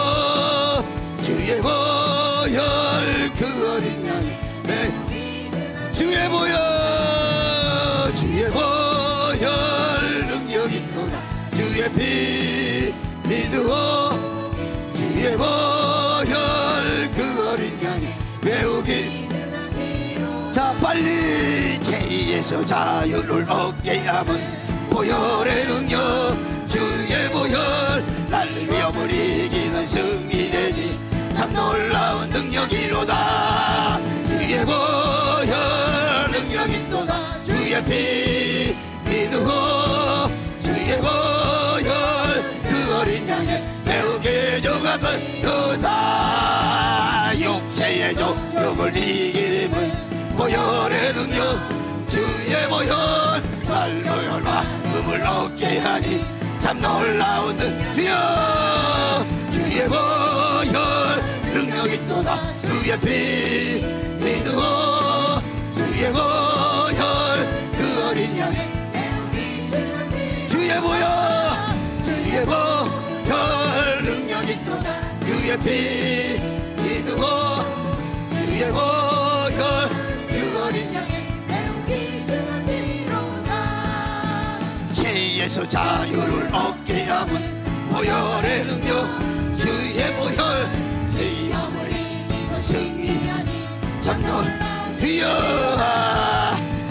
주의 보혈 그 어린 양이 주의 보혈 주의 보혈 능력이 또다. 주의 피 믿으오. 주의 보혈 그 어린 양이 배우기. 자 빨리 죄에서 자유를 얻게 함은 보혈의 능력 주의 보혈 날 위험을 이기는 승리되니 참 놀라운 능력이로다. 주의 보혈 능력이 또다. 주의 피 믿으오. 주의 보혈 그 어린 양의 매우 귀중한 분도다. 육체의 정욕을 이기는 보혈의 능력 주의 보혈 날 마음을 얻게 하니 참 놀라운 능력. 주의 보혈 능력이 또다. 주의 피 믿으오. 주의 보혈 그 어린 양 주의 보혈 주의 보혈 능력이 또다. 주의 피 믿으오. 주의 보혈 그 어린 양 죄에서 자유를 얻게 함은 보혈의 능력 주의 보혈 시험을 이기는 승리하니 참 놀라운 주여.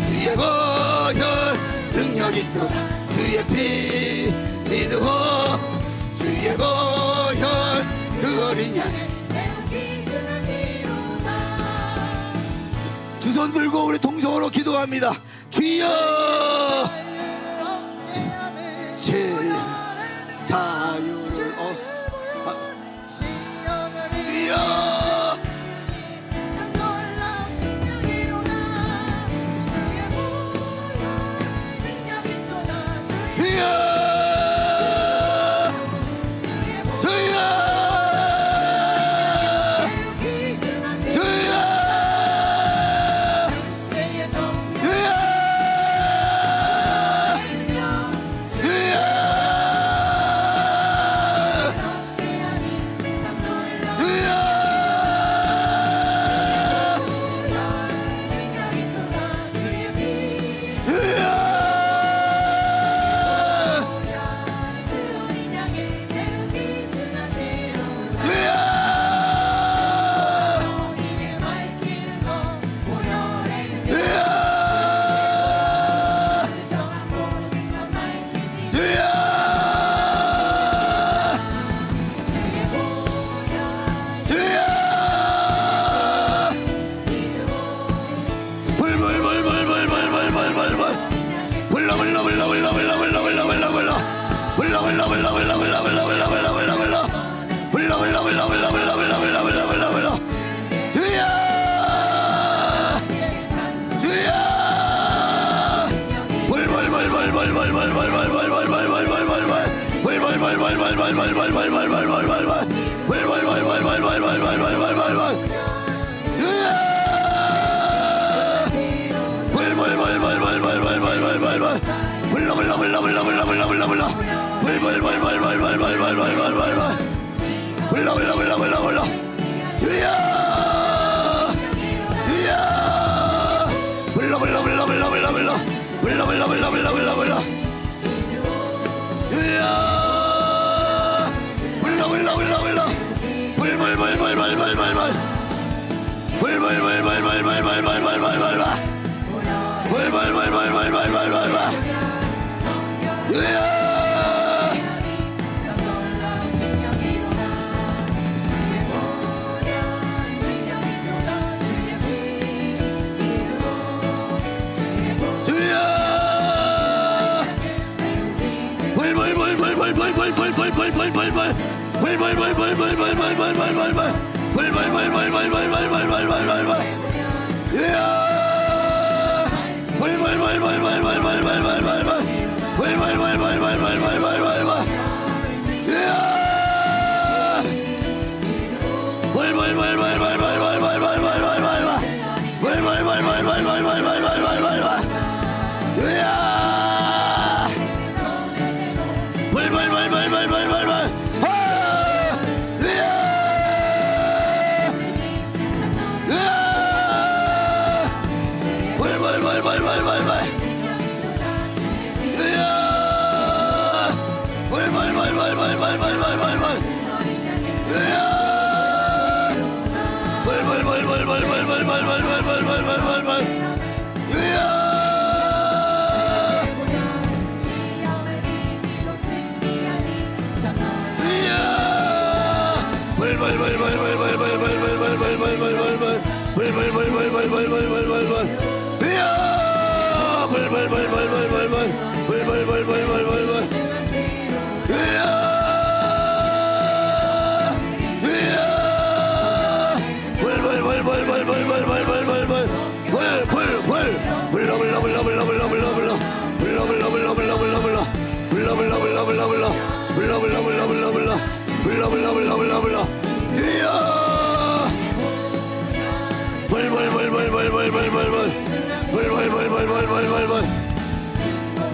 주의 보혈 능력이 또다. 주의 피 믿으오. 주의 보혈 그 어린 양. 두 손 들고 우리 동성으로 기도합니다. 주여 제 자유를 주여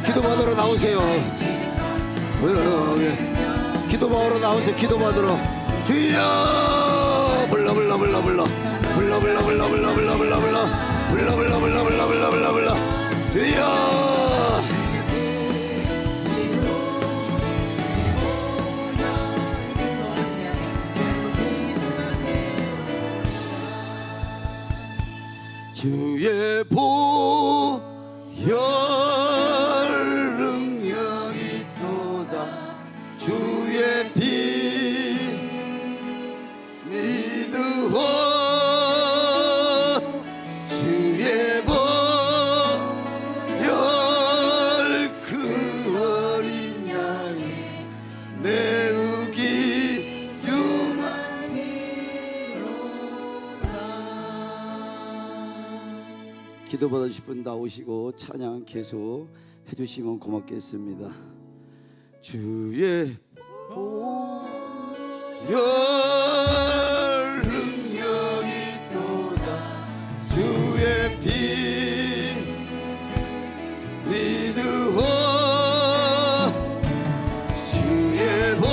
기도받으러 나오세요. 기도받으러 나오세요. 기도받으러. 주여 불러 불러 불러 불러 불러 불러 불러 불러 불러 불러 불러 불러 불러 불러 불러 불러 불러 불러 주여 주의 보혈 능력이 또다 주의 피 기도 받으실 분 나오시고 찬양 계속 해주시면 고맙겠습니다. 주의 보혈 능력이 또다 주의 피 믿으오 주의 보혈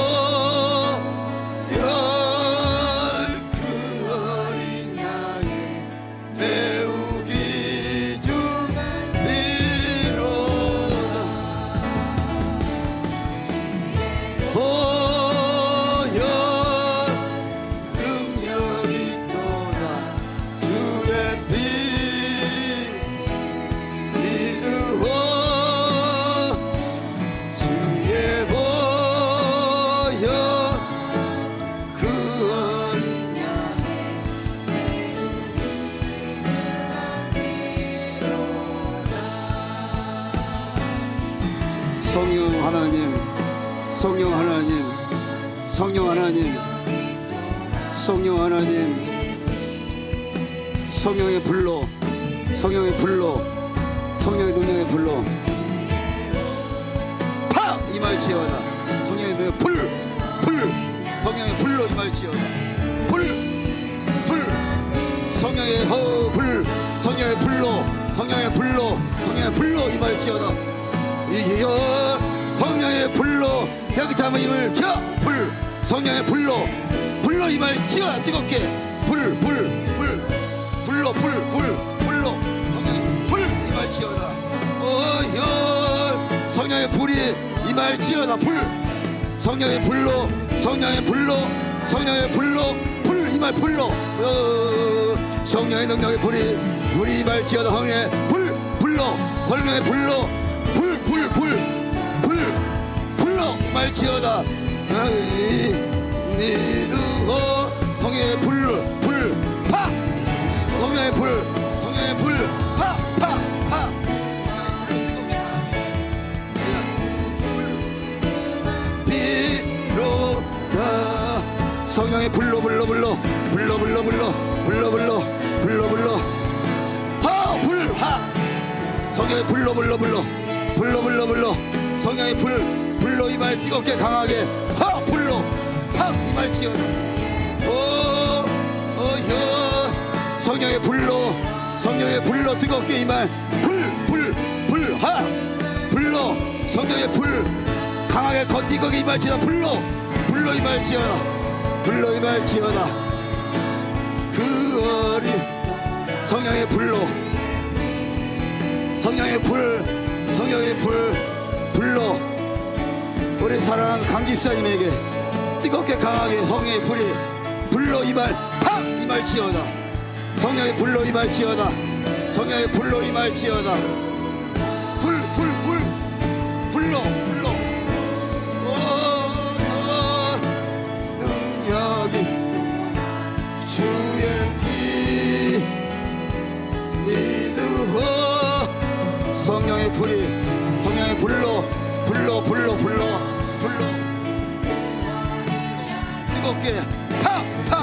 그 어린 양의 배우기 준비로다 보혈 능력이 또다 주의 피 믿으오 주의 보혈 그 어린 성령 하나님, 성령 하나님, 성령 하나님, 성령 하나님, 성령의 불로, 성령의 불로, 성령의 능력의 불로 팍 임할지어다. 성령의 능력의 불, 성령의 불로 임할지어다. 불, 성령의 불, 성령의 불로, 성령의 불로, 성령의 불로 임할지어다. 이여 성령의 불로 깨끗함의 힘을 쳐 불 성령의 불로 임할지어다. 뜨겁게 불로 성령의 불 임할지어다. 어여 성령의 불이 임할지어다. 불 성령의 불로 불 임할 불로 성령의 능력의 불이 임할지어다. 성령의 불로 성령의 불로 불로 임할지어다. 믿으오 성령의 불 파 성령의 불 파 비로다. 성령의 불로 성령의 불로 성령의 불로 임할 뜨겁게 강하게 불로 팍 임할지어다. 오여 성령의 불로 뜨겁게 임할 불로 성령의 불 강하게 건띠거게 임할지어다. 불로 임할지어다. 그 어린 성령의 불로 불로 우리 사랑하는 강집사님에게 뜨겁게 강하게 성령의 불이 불로 임할지어다. 성령의 불로 임할지어다. 불로 능력이 주의 피 믿으오 성령의 불로 뜨겁게 팍